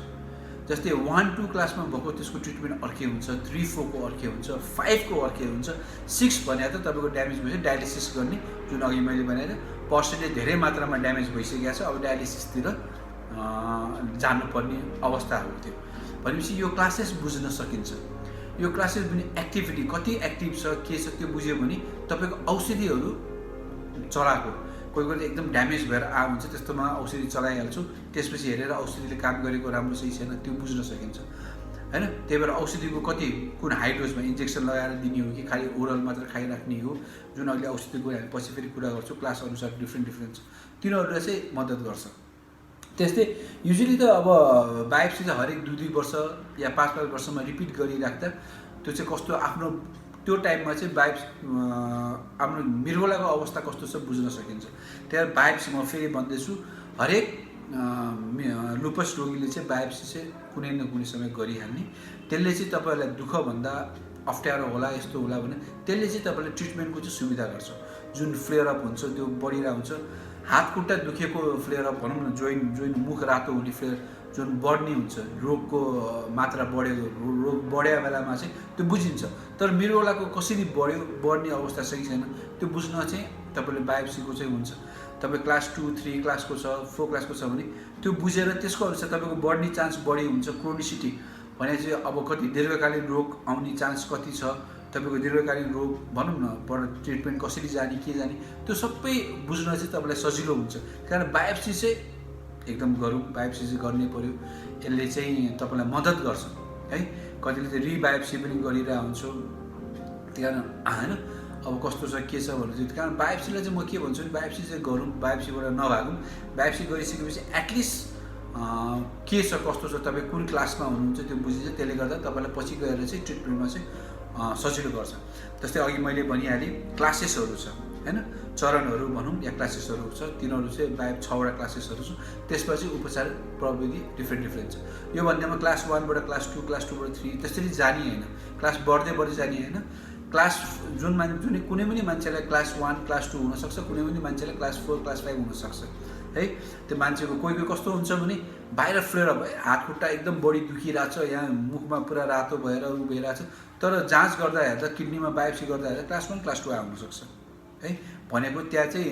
जस्तै 1, 2 क्लासमा भएको त्यसको ट्रिटमेन्ट अर्कै हुन्छ, 3, 4 को अर्कै हुन्छ, 5 को अर्कै हुन्छ, 6 भने त तपाईँको ड्यामेज भएपछि डायलिसिस गर्ने जुन अघि मैले भने पर्सेन्टेज धेरै मात्रामा ड्यामेज भइसकेको छ, अब डायलिसिसतिर जानुपर्ने अवस्था हो त्यो। भनेपछि यो क्लासेस बुझ्न सकिन्छ। यो क्लासेस पनि एक्टिभिटी कति एक्टिभ छ के छ त्यो बुझ्यो भने तपाईँको औषधिहरू चलाएको कोही एकदम ड्यामेज भएर हुन्छ त्यस्तोमा औषधि चलाइहाल्छु, त्यसपछि हेरेर औषधिले काम गरेको राम्रो सही छैन त्यो बुझ्न सकिन्छ होइन। त्यही भएर औषधिको कति कुन हाई डोजमा इन्जेक्सन लगाएर दिने हो कि खालि ओरल मात्र खाइराख्ने हो, जुन अहिले औषधिको हामी पछि फेरि कुरा गर्छौँ क्लास अनुसार डिफ्रेन्ट छ, तिनीहरूले चाहिँ मद्दत गर्छ। त्यस्तै युजली त अब बायोप्सी चाहिँ हरेक 2-2 वर्ष या 5-5 वर्षमा रिपिट गरिराख्दा त्यो चाहिँ कस्तो आफ्नो त्यो टाइममा चाहिँ आफ्नो मृगौलाको अवस्था कस्तो छ बुझ्न सकिन्छ। त्यहाँ बायोप्सी म फेरि भन्दैछु हरेक लुपस रोगीले चाहिँ बायोप्सी चाहिँ कुनै न कुनै समय गरिहाल्ने। त्यसले चाहिँ तपाईँहरूलाई दुःखभन्दा अप्ठ्यारो होला यस्तो होला भने त्यसले चाहिँ तपाईँलाई ट्रिटमेन्टको चाहिँ सुविधा गर्छ। जुन फ्लेयर अप हुन्छ त्यो बढिरहेको हुन्छ, हात खुट्टा दुखेको फ्लेयर अप भनौँ न, जोइन मुख रातो हुने फ्लेयर जुन बढ्ने हुन्छ, रोगको मात्रा रोग बढ्या बेलामा चाहिँ त्यो बुझिन्छ। तर मृगौलाको कसरी बढ्ने अवस्था सही छैन त्यो बुझ्न चाहिँ तपाईँले बायोप्सीको चाहिँ हुन्छ। तपाईँ क्लास 2, 3 क्लासको छ, 4 क्लासको छ भने त्यो बुझेर त्यसको अनुसार तपाईँको बढ्ने चान्स बढी हुन्छ। क्रोनिसिटी भने चाहिँ अब कति दीर्घकालीन रोग आउने चान्स कति छ, तपाईँको दीर्घकालीन रोग भनौँ न ट्रिटमेन्ट कसरी जाने के जाने त्यो सबै बुझ्न चाहिँ तपाईँलाई सजिलो हुन्छ। कारण बायोप्सी चाहिँ एकदम गरौँ, बायोप्सी चाहिँ गर्नै पर्यो। यसले चाहिँ तपाईँलाई मद्दत गर्छ है। कतिले चाहिँ रिबायोप्सी पनि गरिरहेको हुन्छु, त्यही कारण होइन अब कस्तो छ के छ भनेर चाहिँ। कारण बायोप्सीलाई चाहिँ म के भन्छु भने बायोप्सी चाहिँ गरौँ, बायोप्सीबाट नभागौँ। बायोप्सी गरिसकेपछि एटलिस्ट के छ कस्तो छ तपाईँ कुन क्लासमा हुनुहुन्छ त्यो बुझिन्छ। त्यसले गर्दा तपाईँलाई पछि गएर चाहिँ ट्रिटमेन्टमा चाहिँ सजिलो गर्छ। जस्तै अघि मैले भनिहालेँ क्लासेसहरू छ होइन, चरणहरू भनौँ या क्लासेसहरू छ, तिनीहरू चाहिँ 6वटा क्लासेसहरू छ। त्यसपछि उपचार प्रविधि डिफ्रेन्ट छ। यो भन्दामा क्लास 1बाट क्लास 2, क्लास 2बाट 3 त्यसरी जाने होइन, क्लास बढ्दै जाने होइन। क्लास जुन कुनै पनि मान्छेलाई क्लास 1, क्लास 2 हुनसक्छ, कुनै पनि मान्छेलाई क्लास 4, क्लास 5 हुनसक्छ है। त्यो मान्छेको कोही कस्तो हुन्छ भने बाहिर फ्लेयर अप हात खुट्टा एकदम बढी दुखिरहेछ, यहाँ मुखमा पुरा रातो भएर भइरहेछ, तर जाँच गर्दा हेर्दा किडनीमा बायोप्सी गर्दा हेर्दा क्लास 1, क्लास 2 आउनसक्छ है। भनेको त्यहाँ चाहिँ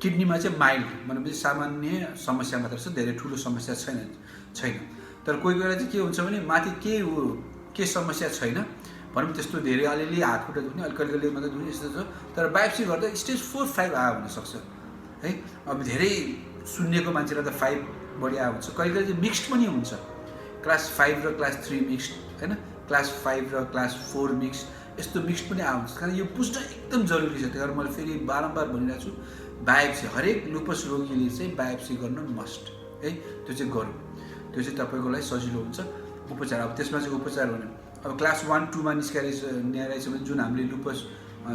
किडनीमा चाहिँ माइल्ड भनेपछि सामान्य समस्या मात्र छ, धेरै ठुलो समस्या छैन। तर कोही बेला चाहिँ के हुन्छ भने माथि के समस्या छैन भनौँ, त्यस्तो धेरै अलिअलि हात खुट्टा दुख्ने अलिकति मात्रै दुख्ने यस्तो छ, तर बायोप्सी गर्दा स्टेज 4, 5 हुनसक्छ है। अब धेरै सुन्नेको मान्छेलाई त 5 बढी हुन्छ, कहिले चाहिँ मिक्स्ड पनि हुन्छ, क्लास 5 र क्लास 3 मिक्स्ड होइन, क्लास 5 र क्लास 4 मिक्स्ड, यस्तो मिक्स्ड पनि आउँछ। कारण यो बुझ्न एकदम जरुरी छ। त्यही कारण मैले फेरि बारम्बार भनिरहेको छु बायोप्सी हरेक लुपस रोगीले चाहिँ बायोप्सी गर्न मस्ट है, त्यो चाहिँ गरौँ। त्यो चाहिँ तपाईँको लागि सजिलो हुन्छ उपचार। अब त्यसमा चाहिँ उपचार भने अब क्लास 1, 2 मा न्याइरहेछ भने जुन हामीले लुपस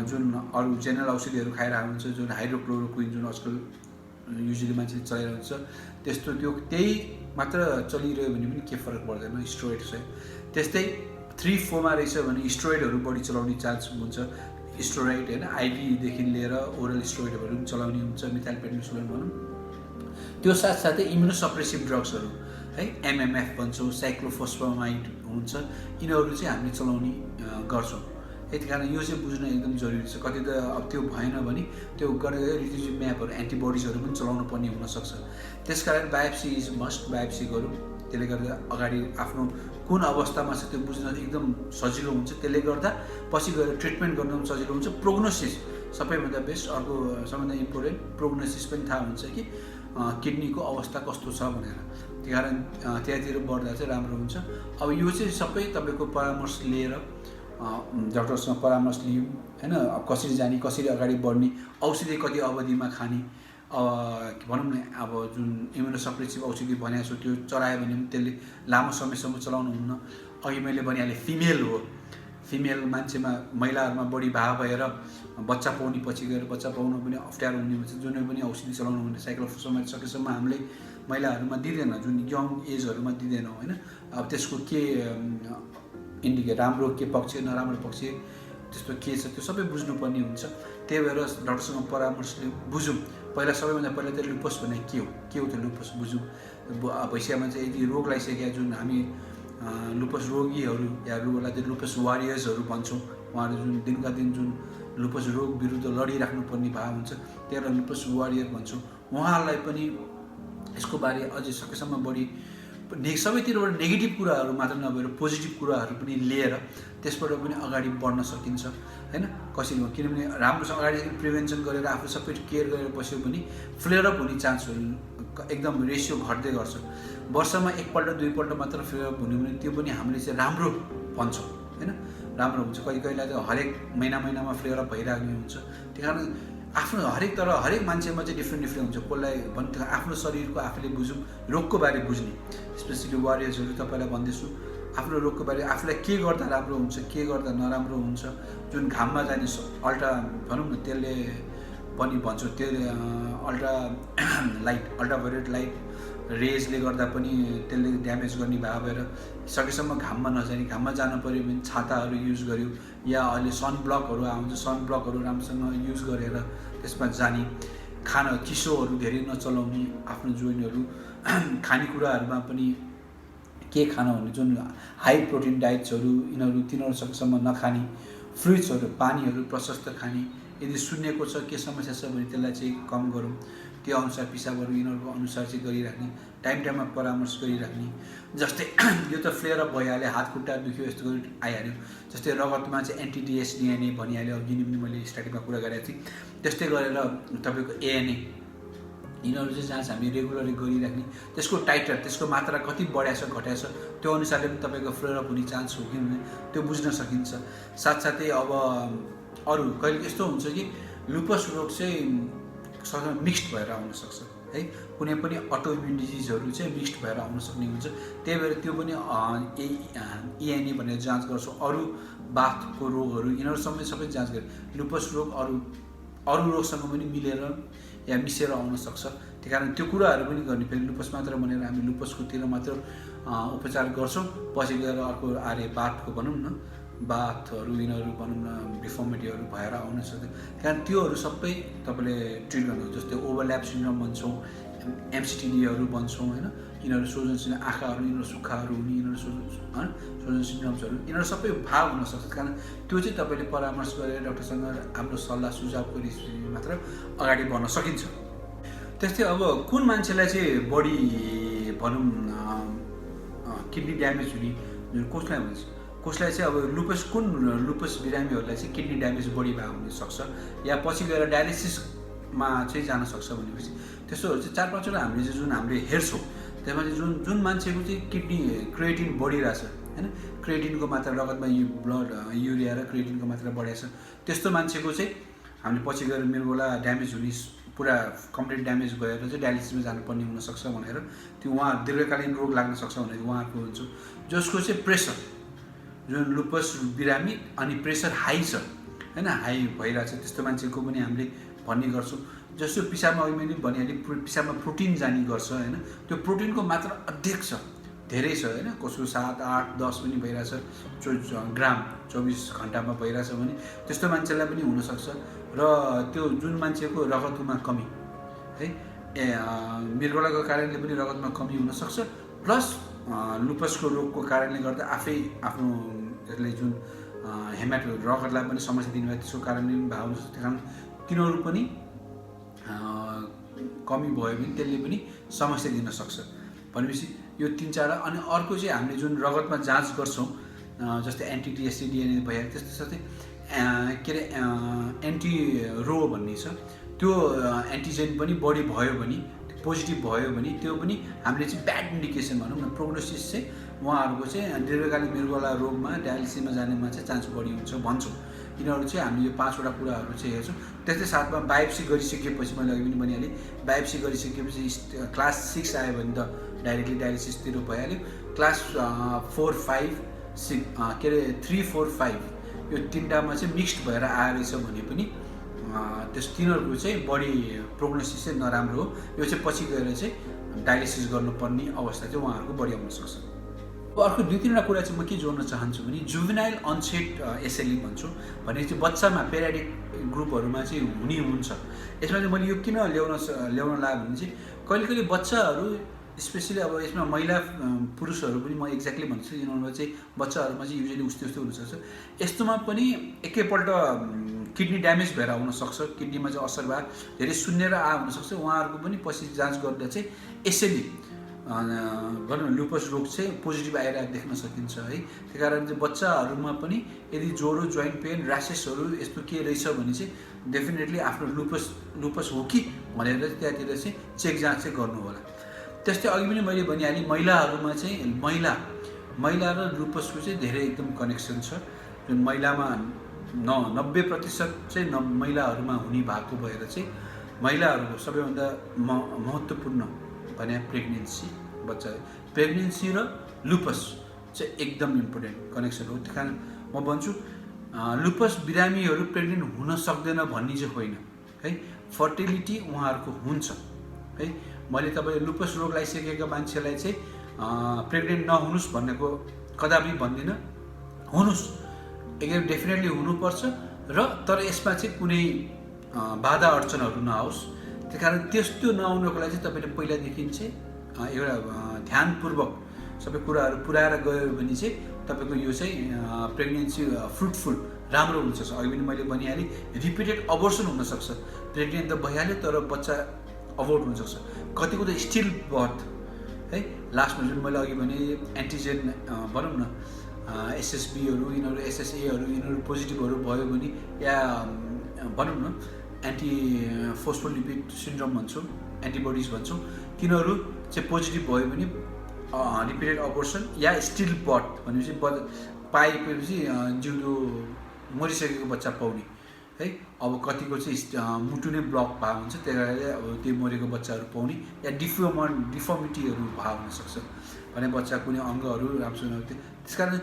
जुन अरू जेनरल औषधिहरू खाइरहेको हुन्छ, जुन हाइड्रोक्लोरोक्विन जुन आजकल युजली मान्छेले चलाइरहेको हुन्छ, त्यस्तो त्यो त्यही मात्र चलिरह्यो भने पनि के फरक पर्दैन, स्टेरोइड चाहिँ त्यस्तै 3-4 मा रहेछ भने स्टेरोइडहरू बढी चलाउने चान्स हुन्छ। स्टेरोइड होइन, आइभीदेखि लिएर ओरल स्टेरोइडहरू पनि चलाउने हुन्छ, मिथाइलपेनिसिलिन भनौँ। त्यो साथसाथै इम्युनोसप्रेसिभ ड्रग्सहरू है, एमएमएफ भन्छौँ, साइक्लोफोस्फामाइड हुन्छ, यिनीहरू चाहिँ हामीले चलाउने गर्छौँ। यति कारण यो चाहिँ बुझ्न एकदम जरुरी छ। कति त अब त्यो भएन भने त्यो गरेर रिट्युजिम्याबहरू एन्टिबडिजहरू पनि चलाउनु पर्ने हुनसक्छ। त्यसकारण बायोप्सी इज मस्ट, बायोप्सी गरौँ। त्यसले गर्दा अगाडि आफ्नो कुन अवस्थामा छ त्यो बुझ्न एकदम सजिलो हुन्छ। त्यसले गर्दा पछि गएर ट्रिटमेन्ट गर्न पनि सजिलो हुन्छ। प्रोग्नोसिस सबैभन्दा बेस्ट। अर्को सबैभन्दा इम्पोर्टेन्ट प्रोग्नोसिस पनि थाहा हुन्छ कि किडनीको अवस्था कस्तो छ भनेर। त्यही कारण त्यहाँतिर बढ्दा चाहिँ राम्रो हुन्छ। अब यो चाहिँ सबै तपाईँको परामर्श लिएर डक्टरसँग परामर्श लियौँ होइन। अब कसरी जाने, कसरी अगाडि बढ्ने, औषधि कति अवधिमा खाने, भनौँ न अब जुन इम्युनोसप्रेसिभ औषधि भनेको छु त्यो चलायो भने पनि त्यसले लामो समयसम्म चलाउनु हुन्न। अघि मैले भनिहालेँ फिमेल हो, फिमेल मान्छेमा महिलाहरूमा बढी भाव भएर बच्चा पाउने पछि गएर बच्चा पाउनु पनि अप्ठ्यारो हुने भन्छ। जुनै पनि औषधि चलाउनु भने साइक्लोफोस्फामाइड सकेसम्म हामीले महिलाहरूमा दिँदैन, जुन यङ एजहरूमा दिँदैनौँ होइन। अब त्यसको के इन्डिकेट राम्रो के पक्ष नराम्रो पक्ष त्यस्तो के छ त्यो सबै बुझ्नुपर्ने हुन्छ। त्यही भएर डक्टरसँग परामर्शले बुझौँ। पहिला सबैभन्दा पहिला त लुपस भने के हो त्यो लुपस बुझौँ। भैँसियामा चाहिँ यदि रोग लगाइसक्यो, जुन हामी लुपस रोगीहरू या रोगलाई चाहिँ लुपस वारियर्सहरू भन्छौँ, उहाँहरू जुन दिनका दिन जुन लुपस रोग विरुद्ध लडिराख्नुपर्ने भाव हुन्छ, त्यसलाई लुपस वारियर भन्छौँ। उहाँहरूलाई पनि यसको बारे अझै सकेसम्म बढी सबैतिरबाट नेगेटिभ कुराहरू मात्र नभएर पोजिटिभ कुराहरू पनि लिएर त्यसबाट पनि अगाडि बढ्न सकिन्छ होइन। कसरी हो, किनभने राम्रोसँग अगाडि प्रिभेन्सन गरेर आफू सबै केयर गरेर बस्यो भने फ्लेयरअप हुने चान्सहरू एकदम रेसियो घट्दै गर्छ। वर्षमा 1-2 पल्ट मात्र फ्लेयरअप हुने भने त्यो पनि हामीले चाहिँ राम्रो भन्छौँ होइन, राम्रो हुन्छ। कहिले त हरेक महिनामा फ्लेयरअप भइरहेको हुन्छ। त्यही कारण आफ्नो हरेक मान्छेमा चाहिँ डिफ्रेन्ट हुन्छ। कसलाई भन्नु आफ्नो शरीरको आफूले बुझौँ, रोगको बारे बुझ्ने, स्पेसली वारियर्सहरू तपाईँलाई भन्दैछु। आफ्नो रोगको बारे आफूलाई के गर्दा राम्रो हुन्छ, के गर्दा नराम्रो हुन्छ। जुन घाममा जाने अल्ट्रा भनौँ न त्यसले पनि भन्छौँ, त्यो अल्ट्राभायोलेट लाइट रेजले गर्दा पनि त्यसले ड्यामेज गर्ने भाव भएर सकेसम्म घाममा नजाने। घाममा जानु पऱ्यो भने छाताहरू युज गर्यो या अहिले सनब्लकहरू आउँछ, सनब्लकहरू राम्रोसँग युज गरेर त्यसमा जाने। खाना चिसोहरू धेरै नचलाउने, आफ्नो जोइनहरू खानेकुराहरूमा पनि के खाना भने जुन हाई प्रोटिन डाइट्सहरू तिनीहरू सकेसम्म नखाने। फ्रुट्सहरू पानीहरू प्रशस्त खाने। यदि सुन्नेको छ के समस्या छ भने त्यसलाई चाहिँ कम गरौँ। त्यो अनुसार पिसाबहरू यिनीहरूको अनुसार चाहिँ गरिराख्ने, टाइममा परामर्श गरिराख्ने। जस्तै यो त फ्लेयरअप भइहाल्यो, हात खुट्टा दुख्यो यस्तो गरी आइहाल्यो। जस्तै रगतमा चाहिँ एन्टिडिएस डिएनए भनिहाल्यो, अघि पनि मैले स्टार्टिङमा कुरा गरेको थिएँ। त्यस्तै गरेर तपाईँको एएनए यिनीहरू चाहिँ जाँच हामी रेगुलरली गरिराख्ने। त्यसको टाइटर, त्यसको मात्रा कति बढाएको छ घटाएको छ त्यो अनुसारले पनि तपाईँको फ्लेयरअप हुने चान्स हो कि हुने त्यो बुझ्न सकिन्छ। साथसाथै अब अरू कहिले यस्तो हुन्छ कि लुपस रोग चाहिँ मिक्स्ड भएर आउनसक्छ है। कुनै पनि अटो इम्युन डिजिजहरू चाहिँ मिक्स्ड भएर आउन सक्ने हुन्छ। त्यही भएर त्यो पनि इएनए भनेर जाँच गर्छौँ। अरू बाथको रोगहरू यिनीहरू सबै जाँच गरे लुपस रोग अरू रोगसँग पनि मिलेर या मिसेर आउन सक्छ। त्यही कारण त्यो कुराहरू पनि गर्ने। फेरि लुपस मात्र भनेर हामी लुपसकोतिर मात्र उपचार गर्छौँ, पछि गएर अर्को बाथको भनौँ न, बाथहरू यिनीहरू भनौँ न डिफर्मिटीहरू भएर आउन सक्छ। कारण त्योहरू सबै तपाईँले ट्रिट गर्नुहुन्छ। जस्तै ओभरल्याप सिन्ड्रोम भन्छौँ, एमसिटिडीहरू भन्छौँ होइन। यिनीहरू सोजन सिन्ड्रोम, आँखाहरू यिनीहरू सुक्खाहरू हुने, यिनीहरू सोजन सिन्ड्रोम्सहरू यिनीहरू सबै भाव हुनसक्छ। कारण त्यो चाहिँ तपाईँले परामर्श गरेर डक्टरसँग आफ्नो सल्लाह सुझाव गरी मात्र अगाडि बढ्न सकिन्छ। त्यस्तै अब कुन मान्छेलाई चाहिँ बढी भनौँ किडनी ड्यामेज हुने, जुन कसलाई चाहिँ अब कुन लुपस बिरामीहरूलाई चाहिँ किडनी ड्यामेज बढी भए हुनसक्छ या पछि गएर डायलिसिसमा चाहिँ जान सक्छ भनेपछि त्यस्तोहरू चाहिँ 4-5वटा हामीले हेर्छौँ। त्यसमा चाहिँ जुन मान्छेको चाहिँ किडनी क्रिएटिन बढिरहेछ होइन, क्रिएटिनको मात्रा रगतमा ब्लड युरिया र क्रिएटिनको मात्रा बढेको छ, त्यस्तो मान्छेको चाहिँ हामीले पछि गएर मृगौला ड्यामेज हुने पुरा कम्प्लिट ड्यामेज भएर चाहिँ डायलिसिसमा जानुपर्ने हुनसक्छ भनेर त्यो उहाँ दीर्घकालीन रोग लाग्न सक्छ भनेर उहाँको हुन्छ, जसको चाहिँ प्रेसर जुन लुपस बिरामी अनि प्रेसर हाई छ हैन, हाई भइरहेछ त्यस्तो मान्छेको पनि हामीले भन्ने गर्छौँ। जस्तो पिसाबमा अघि मैले भनिहालेँ पिसाबमा प्रोटिन जाने गर्छ हैन, त्यो प्रोटिनको मात्रा अधिक छ, धेरै छ हैन, कसको 7, 8, 10 पनि भइरहेछ ग्राम 24 घण्टामा भइरहेछ भने त्यस्तो मान्छेलाई पनि हुनसक्छ। र त्यो जुन मान्छेको रगतमा कमी है मृगौलाको कारणले पनि रगतमा कमी हुनसक्छ, प्लस लुपसको रोगको कारणले गर्दा आफै आफ्नो यसले जुन हेमाटो रगतलाई पनि समस्या दिनुभयो त्यसको कारणले पनि भएको हुनसक्छ। त्यही कारण तिनीहरू पनि कमी भयो भने त्यसले पनि समस्या दिन सक्छ भनेपछि यो 3-4। अनि अर्को चाहिँ हामीले जुन रगतमा जाँच गर्छौँ जस्तै एन्टी-टीएससी डिएनए भइहाल्यो, त्यस्तै साथै के अरे एन्टी रो भन्ने छ, त्यो एन्टिजेन पनि बढी भयो भने पोजिटिभ भयो भने त्यो पनि हामीले चाहिँ ब्याड इन्डिकेसन भनौँ न, प्रोग्नोसिस चाहिँ उहाँहरूको चाहिँ दीर्घकालीन मृगौला रोगमा डायलिसिसमा जानेमा चाहिँ चान्स बढी हुन्छ भन्छौँ। यिनीहरू चाहिँ हामीले यो 5वटा कुराहरू चाहिँ हेर्छौँ। त्यस्तै साथमा बायोप्सी गरिसकेपछि मैले अघि पनि भनिहालेँ, बायोप्सी गरिसकेपछि क्लास 6 आयो भने त डाइरेक्टली डायलिसिसतिर भइहाल्यो। क्लास 4, 5, 6 के अरे 3, 4, 5 यो 3टामा चाहिँ मिक्स्ड भएर आएर रहेछ भने पनि त्यस तिनीहरूको चाहिँ बढी प्रोग्नोसिस चाहिँ नराम्रो हो। यो चाहिँ पछि गएर चाहिँ डायलिसिस गर्नुपर्ने अवस्था चाहिँ उहाँहरूको बढी आउन सक्छ। अर्को 2-3वटा कुरा चाहिँ म के जोड्न चाहन्छु भने जुभेनाइल अनसेट एसएलई भन्छु भने चाहिँ बच्चामा पेरियाडिक ग्रुपहरूमा चाहिँ हुने हुन्छ। यसमा चाहिँ मैले यो किन ल्याउन लाग्यो भने चाहिँ कहिले कहिले बच्चाहरू स्पेसली अब यसमा महिला पुरुषहरू पनि म एक्ज्याक्टली भन्छु, यिनीहरूमा चाहिँ बच्चाहरूमा चाहिँ युजली उस्तै हुनसक्छ। यस्तोमा पनि एकैपल्ट किडनी ड्यामेज भएर आउनसक्छ, किडनीमा चाहिँ असर भएर धेरै सुन्नेर हुनसक्छ। उहाँहरूको पनि पछि जाँच गर्दा चाहिँ एसएलई भनौँ लुपस रोग चाहिँ पोजिटिभ आइरहेको देख्न सकिन्छ है। त्यही कारण चाहिँ बच्चाहरूमा पनि यदि ज्वरो, जोइन्ट पेन, र्यासेसहरू यस्तो के रहेछ भने चाहिँ डेफिनेटली आफ्नो लुपस हो कि भनेर त्यहाँतिर चाहिँ चेक जाँच चाहिँ गर्नु होला। त्यस्तै अघि पनि मैले भनिहालेँ महिलाहरूमा चाहिँ महिला र लुपसको चाहिँ धेरै एकदम कनेक्सन छ। जुन महिलामा 90% चाहिँ महिलाहरूमा हुने भएको भएर चाहिँ महिलाहरूको सबैभन्दा महत्त्वपूर्ण भने प्रेग्नेन्सी, बच्चा प्रेग्नेन्सी र लुपस चाहिँ एकदम इम्पोर्टेन्ट कनेक्सन हो। त्यही कारण म भन्छु लुपस बिरामीहरू प्रेग्नेन्ट हुन सक्दैन भन्ने चाहिँ होइन है, फर्टिलिटी उहाँहरूको हुन्छ है। मैले तपाईँले लुपस रोग लगाइसकेका मान्छेलाई चाहिँ प्रेग्नेन्ट नहुनुहोस् भन्नेको कदापि भन्दिनँ, हुनुहोस् एकदम डेफिनेटली हुनुपर्छ र तर यसमा चाहिँ कुनै बाधा अडचनहरू नआओस्। त्यही कारण त्यस्तो नआउनको लागि चाहिँ तपाईँले पहिलादेखि चाहिँ एउटा ध्यानपूर्वक सबै कुराहरू पुऱ्याएर गयो भने चाहिँ तपाईँको यो चाहिँ प्रेग्नेन्सी फ्रुटफुल राम्रो हुन्छ। अघि पनि मैले भनिहालेँ रिपिटेड अबोर्सन हुनसक्छ, प्रेग्नेन्ट त भइहाल्यो तर बच्चा अबोर्ट हुनसक्छ। कतिको त स्टिल बर्थ है, लास्टमा जुन मैले अघि भने एन्टिजेन भनौँ न एसएसबीहरू, यिनीहरू एसएसएहरू यिनीहरू पोजिटिभहरू भयो भने या भनौँ न एन्टी फोस्फोलिपिड सिन्ड्रोम भन्छौँ, एन्टिबडिज भन्छौँ, तिनीहरू चाहिँ पोजिटिभ भयो भने रिपिटेड अबोर्सन या स्टिल बर्थ भनेपछि पाएपछि जिउँदो मरिसकेको बच्चा पाउने है। अब कतिको चाहिँ मुटु नै ब्लक भएको हुन्छ, त्यही कारणले अब त्यो मरेको बच्चाहरू पाउने या डिफर्मिटीहरू भएको हुनसक्छ भने बच्चा कुनै अङ्गहरू राम्रो नहुन्थ्यो। त्यस कारण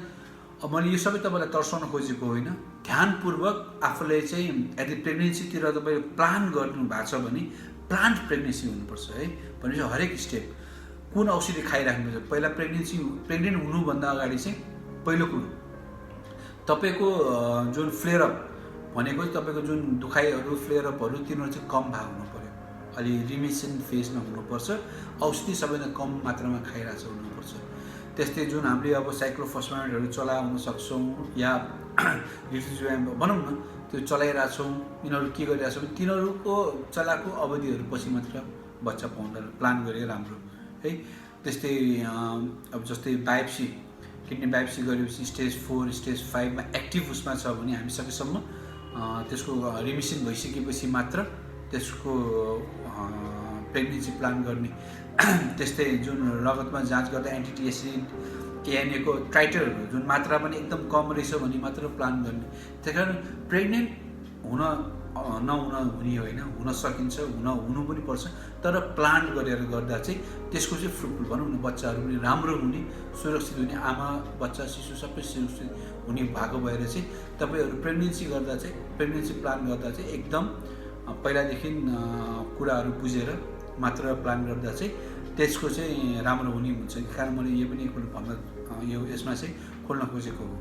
अब मैले यो सबै तपाईँलाई तर्साउन खोजेको होइन, ध्यानपूर्वक आफूले चाहिँ यदि प्रेग्नेन्सीतिर तपाईँ प्लान गर्नु भएको छ भने प्लान्ड प्रेग्नेन्सी हुनुपर्छ है। भनेपछि हरेक स्टेप कुन औषधि खाइराख्नुपर्छ, पहिला प्रेग्नेन्ट हुनुभन्दा अगाडि चाहिँ पहिलो कुरो तपाईँको जुन फ्लेयरअप भनेको तपाईँको जुन दुखाइहरू फ्लेयरअपहरू तिनीहरू चाहिँ कम भएको हुनु पऱ्यो, अलि रिमिसन फेजमा हुनुपर्छ, औषधि सबैभन्दा कम मात्रामा खाइरहेको हुनुपर्छ। त्यस्तै जुन हामीले अब साइक्लोफोस्फेटहरू चलाउन सक्छौँ या रिफ्युजिम भनौँ न त्यो चलाइरहेछौँ, यिनीहरू के गरिरहेछौँ तिनीहरूको चलाएको अवधिहरू पछि मात्र बच्चा पाउँदा प्लान गरेर राम्रो है। त्यस्तै अब जस्तै बायोप्सी, किडनी बायोप्सी गरेपछि स्टेज 4 स्टेज 5मा एक्टिभ उसमा छ भने हामी सकेसम्म त्यसको रिमिसन भइसकेपछि मात्र त्यसको प्रेग्नेन्सी प्लान गर्ने। त्यस्तै जुन रगतमा जाँच गर्दा एन्टी-टीएससी एएनएको टाइटरहरू जुन मात्रा पनि एकदम कम रहेछ भने मात्र प्लान गर्ने। त्यही कारण प्रेग्नेन्ट हुन नहुन हुने होइन, हुन सकिन्छ, हुनु पनि पर्छ, तर प्लान गरेर गर्दा चाहिँ त्यसको चाहिँ फ्रुटफुल भनौँ न, बच्चाहरू पनि राम्रो हुने, सुरक्षित हुने, आमा बच्चा शिशु सबै सुरक्षित हुने भएको भएर चाहिँ तपाईँहरू प्रेग्नेन्सी प्लान गर्दा चाहिँ एकदम पहिलादेखि कुराहरू बुझेर मात्र प्लान गर्दा चाहिँ त्यसको चाहिँ राम्रो हुने हुन्छ। कारण मैले यो पनि भन्न यो यसमा चाहिँ खोल्न खोजेको हो।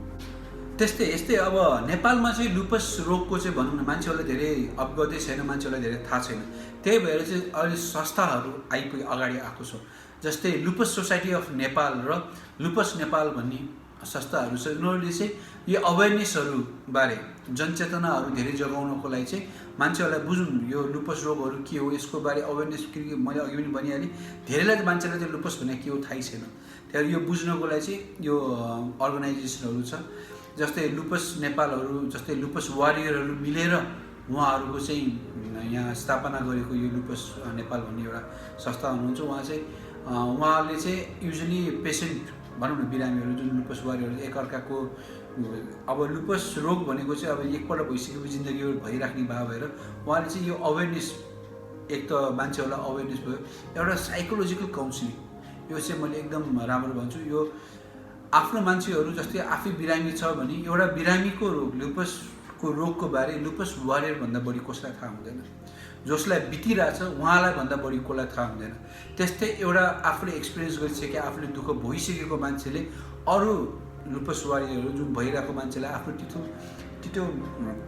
यस्तै अब नेपालमा चाहिँ लुपस रोगको चाहिँ भनौँ न मान्छेहरूलाई धेरै अवगतै छैन, मान्छेहरूलाई धेरै थाहा छैन। त्यही भएर चाहिँ अहिले संस्थाहरू अगाडि आएको छ, जस्तै लुपस सोसाइटी अफ नेपाल र लुपस नेपाल भन्ने संस्थाहरू छ। उनीहरूले चाहिँ यो अवेरनेसहरू बारे जनचेतनाहरू धेरै जगाउनको लागि चाहिँ मान्छेहरूलाई बुझ्नु यो लुपस रोगहरू के हो, यसको बारे अवेरनेस, किनकि मैले अघि पनि भनिहालेँ धेरैलाई त मान्छेलाई चाहिँ लुपस भने के हो थाहै छैन। त्यहाँबाट यो बुझ्नको लागि चाहिँ यो अर्गनाइजेसनहरू छ, जस्तै लुपस नेपालहरू, जस्तै लुपस वारियरहरू मिलेर उहाँहरूको चाहिँ यहाँ स्थापना गरेको यो लुपस नेपाल भन्ने एउटा संस्था हुनुहुन्छ। उहाँले चाहिँ युजली पेसेन्ट भनौँ न बिरामीहरू जुन लुपस वारियरहरू एकअर्काको अब लुपस रोग भनेको चाहिँ अब एकपल्ट भइसकेपछि जिन्दगीभर भइराख्ने भाव भएर उहाँले चाहिँ यो अवेरनेस, एक त मान्छेहरूलाई अवेरनेस भयो, एउटा साइकोलोजिकल काउन्सिलिङ, यो चाहिँ मैले एकदम राम्रो भन्छु। यो आफ्नो मान्छेहरू जस्तै आफै बिरामी छ भने एउटा बिरामीको रोग लुपसको रोगको बारे लुपस वारियर भन्दा बढी कसलाई थाहा हुँदैन, जसलाई बितिरहेछ उहाँलाई भन्दा बढी कसलाई थाहा हुँदैन। त्यस्तै एउटा आफूले एक्सपिरियन्स गरिसके, आफूले दुःख भइसकेको मान्छेले अरू लुपस वारियरहरू जुन भइरहेको मान्छेलाई आफ्नो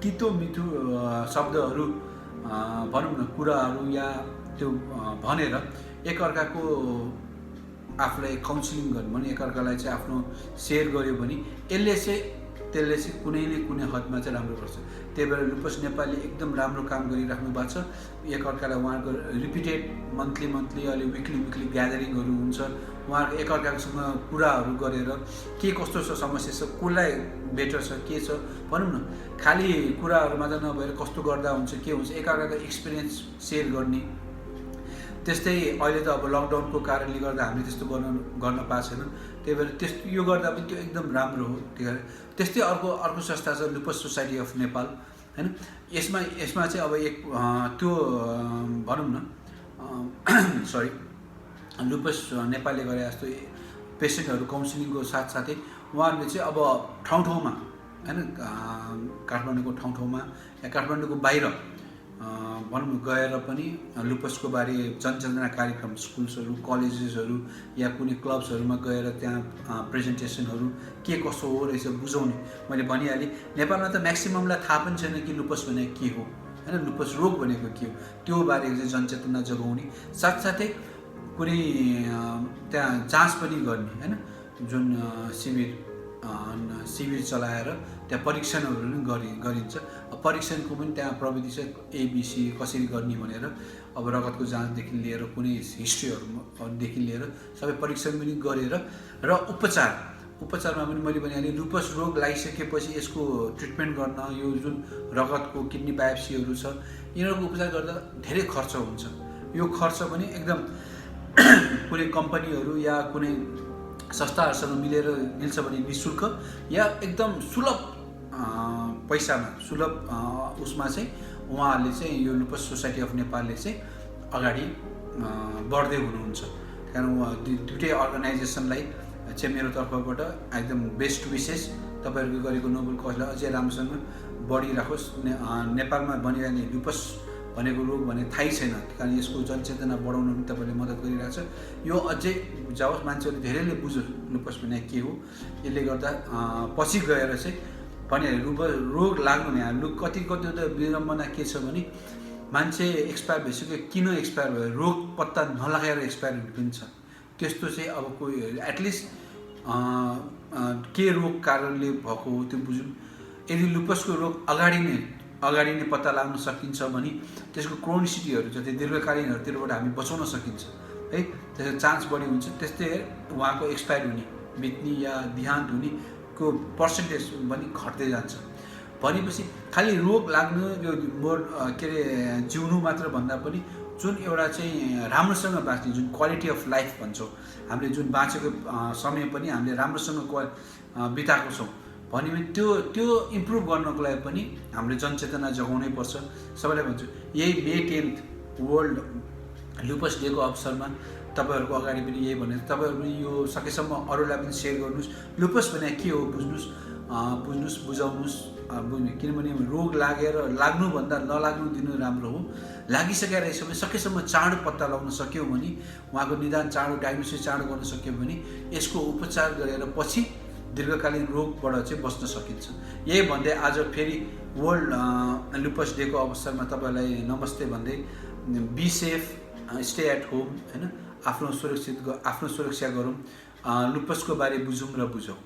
तितो मिठो शब्दहरू भनौँ न कुराहरू या त्यो भनेर एकअर्काको आफूलाई काउन्सिलिङ गर्नु भने एकअर्कालाई चाहिँ आफ्नो सेयर गर्यो भने त्यसले चाहिँ कुनै न कुनै हदमा चाहिँ राम्रो गर्छ। त्यही भएर लुपस नेपालले एकदम राम्रो काम गरिराख्नु भएको छ। एकअर्कालाई उहाँको रिपिटेड मन्थली अहिले विकली ग्यादरिङहरू हुन्छ, उहाँहरूको एकअर्कासँग कुराहरू गरेर के कस्तो छ समस्या छ, कसलाई बेटर छ के छ भनौँ न, खालि कुराहरू मात्र नभएर कस्तो गर्दा हुन्छ के हुन्छ एकअर्काको एक्सपिरियन्स सेयर गर्ने। त्यस्तै अहिले त अब लकडाउनको कारणले गर्दा हामीले त्यस्तो गर्न पाएको छैन, त्यही भएर त्यस्तो यो गर्दा पनि त्यो एकदम राम्रो हो। त्यस्तै अर्को संस्था छ लुपस सोसाइटी अफ नेपाल होइन। यसमा चाहिँ अब एक त्यो भनौँ न लुपस नेपालले गरे जस्तो पेसेन्टहरू काउन्सिलिङको साथसाथै उहाँहरूले चाहिँ अब ठाउँमा होइन काठमाडौँको ठाउँमा या काठमाडौँको बाहिर भनौँ गएर पनि लुपसको बारे जनचेतना कार्यक्रम स्कुल्सहरू कलेजेसहरू या कुनै क्लब्सहरूमा गएर त्यहाँ प्रेजेन्टेसनहरू के कसो हो रहेछ बुझाउने। मैले भनिहालेँ नेपालमा त म्याक्सिममलाई थाहा पनि छैन कि लुपस भनेको के हो होइन, लुपस रोग भनेको के हो, त्यो बारे चाहिँ जनचेतना जगाउने साथसाथै कुनै त्यहाँ जाँच पनि गर्ने होइन, जुन शिविर चलाएर त्यहाँ परीक्षणहरू पनि गरिन्छ। परीक्षणको पनि त्यहाँ प्रविधि छ, एबिसी कसरी गर्ने भनेर अब रगतको जाँचदेखि लिएर कुनै हिस्ट्रीहरूदेखि लिएर सबै परीक्षण पनि गरेर र उपचारमा पनि मैले भनिहालेँ लुपस रोग लागिसकेपछि यसको ट्रिटमेन्ट गर्न यो जुन रगतको किडनी बायोप्सीहरू छ यिनीहरूको उपचार गर्दा धेरै खर्च हुन्छ। यो खर्च पनि एकदम कुनै कम्पनीहरू या कुनै संस्थाहरूसँग मिल्छ भने निःशुल्क या एकदम सुलभ पैसामा सुलभ उसमा चाहिँ उहाँहरूले चाहिँ यो लुपस सोसाइटी अफ नेपालले चाहिँ अगाडि बढ्दै हुनुहुन्छ। कारण दुइटै अर्गनाइजेसनलाई चाहिँ मेरो तर्फबाट एकदम बेस्ट विसेस, तपाईँहरूको गरेको नोबल कजलाई अझै राम्रोसँग बढिराखोस्। नेपालमा भनिरहने लुपस भनेको रोग भने थाहै छैन, कारण यसको जनचेतना बढाउन पनि तपाईँले मद्दत गरिरहेको छ। यो अझै जाओस्, मान्छेहरूले धेरैले बुझोस् लुपस भने के हो। यसले गर्दा पछि गएर चाहिँ भनिहाल्यो रोग लाग्नु भने कति त विडम्बना के छ भने मान्छे एक्सपायर भइसक्यो, किन एक्सपायर भयो, रोग पत्ता नलगाएर एक्सपायर पनि छ। त्यस्तो चाहिँ अब कोही एटलिस्ट के रोग कारणले भएको हो त्यो बुझौँ। यदि लुपसको रोग अगाडि नै पत्ता लाग्न सकिन्छ भने त्यसको क्रोनिसिटीहरू जति दीर्घकालीनहरूतिरबाट हामी बचाउन सकिन्छ है, त्यसको चान्स बढी हुन्छ। त्यस्तै उहाँको एक्सपायर हुने, बित्ने या देहान्त हुनेको पर्सेन्टेज पनि घट्दै जान्छ। भनेपछि खालि रोग लाग्नु यो जिउनु मात्र भन्दा पनि जुन एउटा चाहिँ राम्रोसँग बाँच्ने जुन क्वालिटी अफ लाइफ भन्छौँ हामीले, जुन बाँचेको समय पनि हामीले राम्रोसँग बिताएको छौँ भन्यो भने त्यो इम्प्रुभ गर्नको लागि पनि हामीले जनचेतना जगाउनै पर्छ। सबैलाई भन्छु यही मे 10 वर्ल्ड लुपस डेको अवसरमा तपाईँहरूको अगाडि पनि यही भने तपाईँहरू पनि यो सकेसम्म अरूलाई पनि सेयर गर्नुहोस्। लुपस भने के हो बुझ्नुहोस्, बुझाउनुहोस्। किनभने रोग लाग्नुभन्दा नलाग्नु दिनु राम्रो हो। लागिसकेर रहेछ भने सकेसम्म चाँडो पत्ता लगाउन सक्यौँ भने, उहाँको निदान चाँडो, डायग्नोसिस चाँडो गर्न सक्यौँ भने यसको उपचार गरेर पछि दीर्घकालीन रोगबाट चाहिँ बच्न सकिन्छ। यही भन्दै आज फेरि वर्ल्ड लुपस डेको अवसरमा तपाईँलाई नमस्ते भन्दै be safe, stay at home, होइन, आफ्नो सुरक्षा गरौँ, लुपसको बारे बुझौँ र बुझौँ।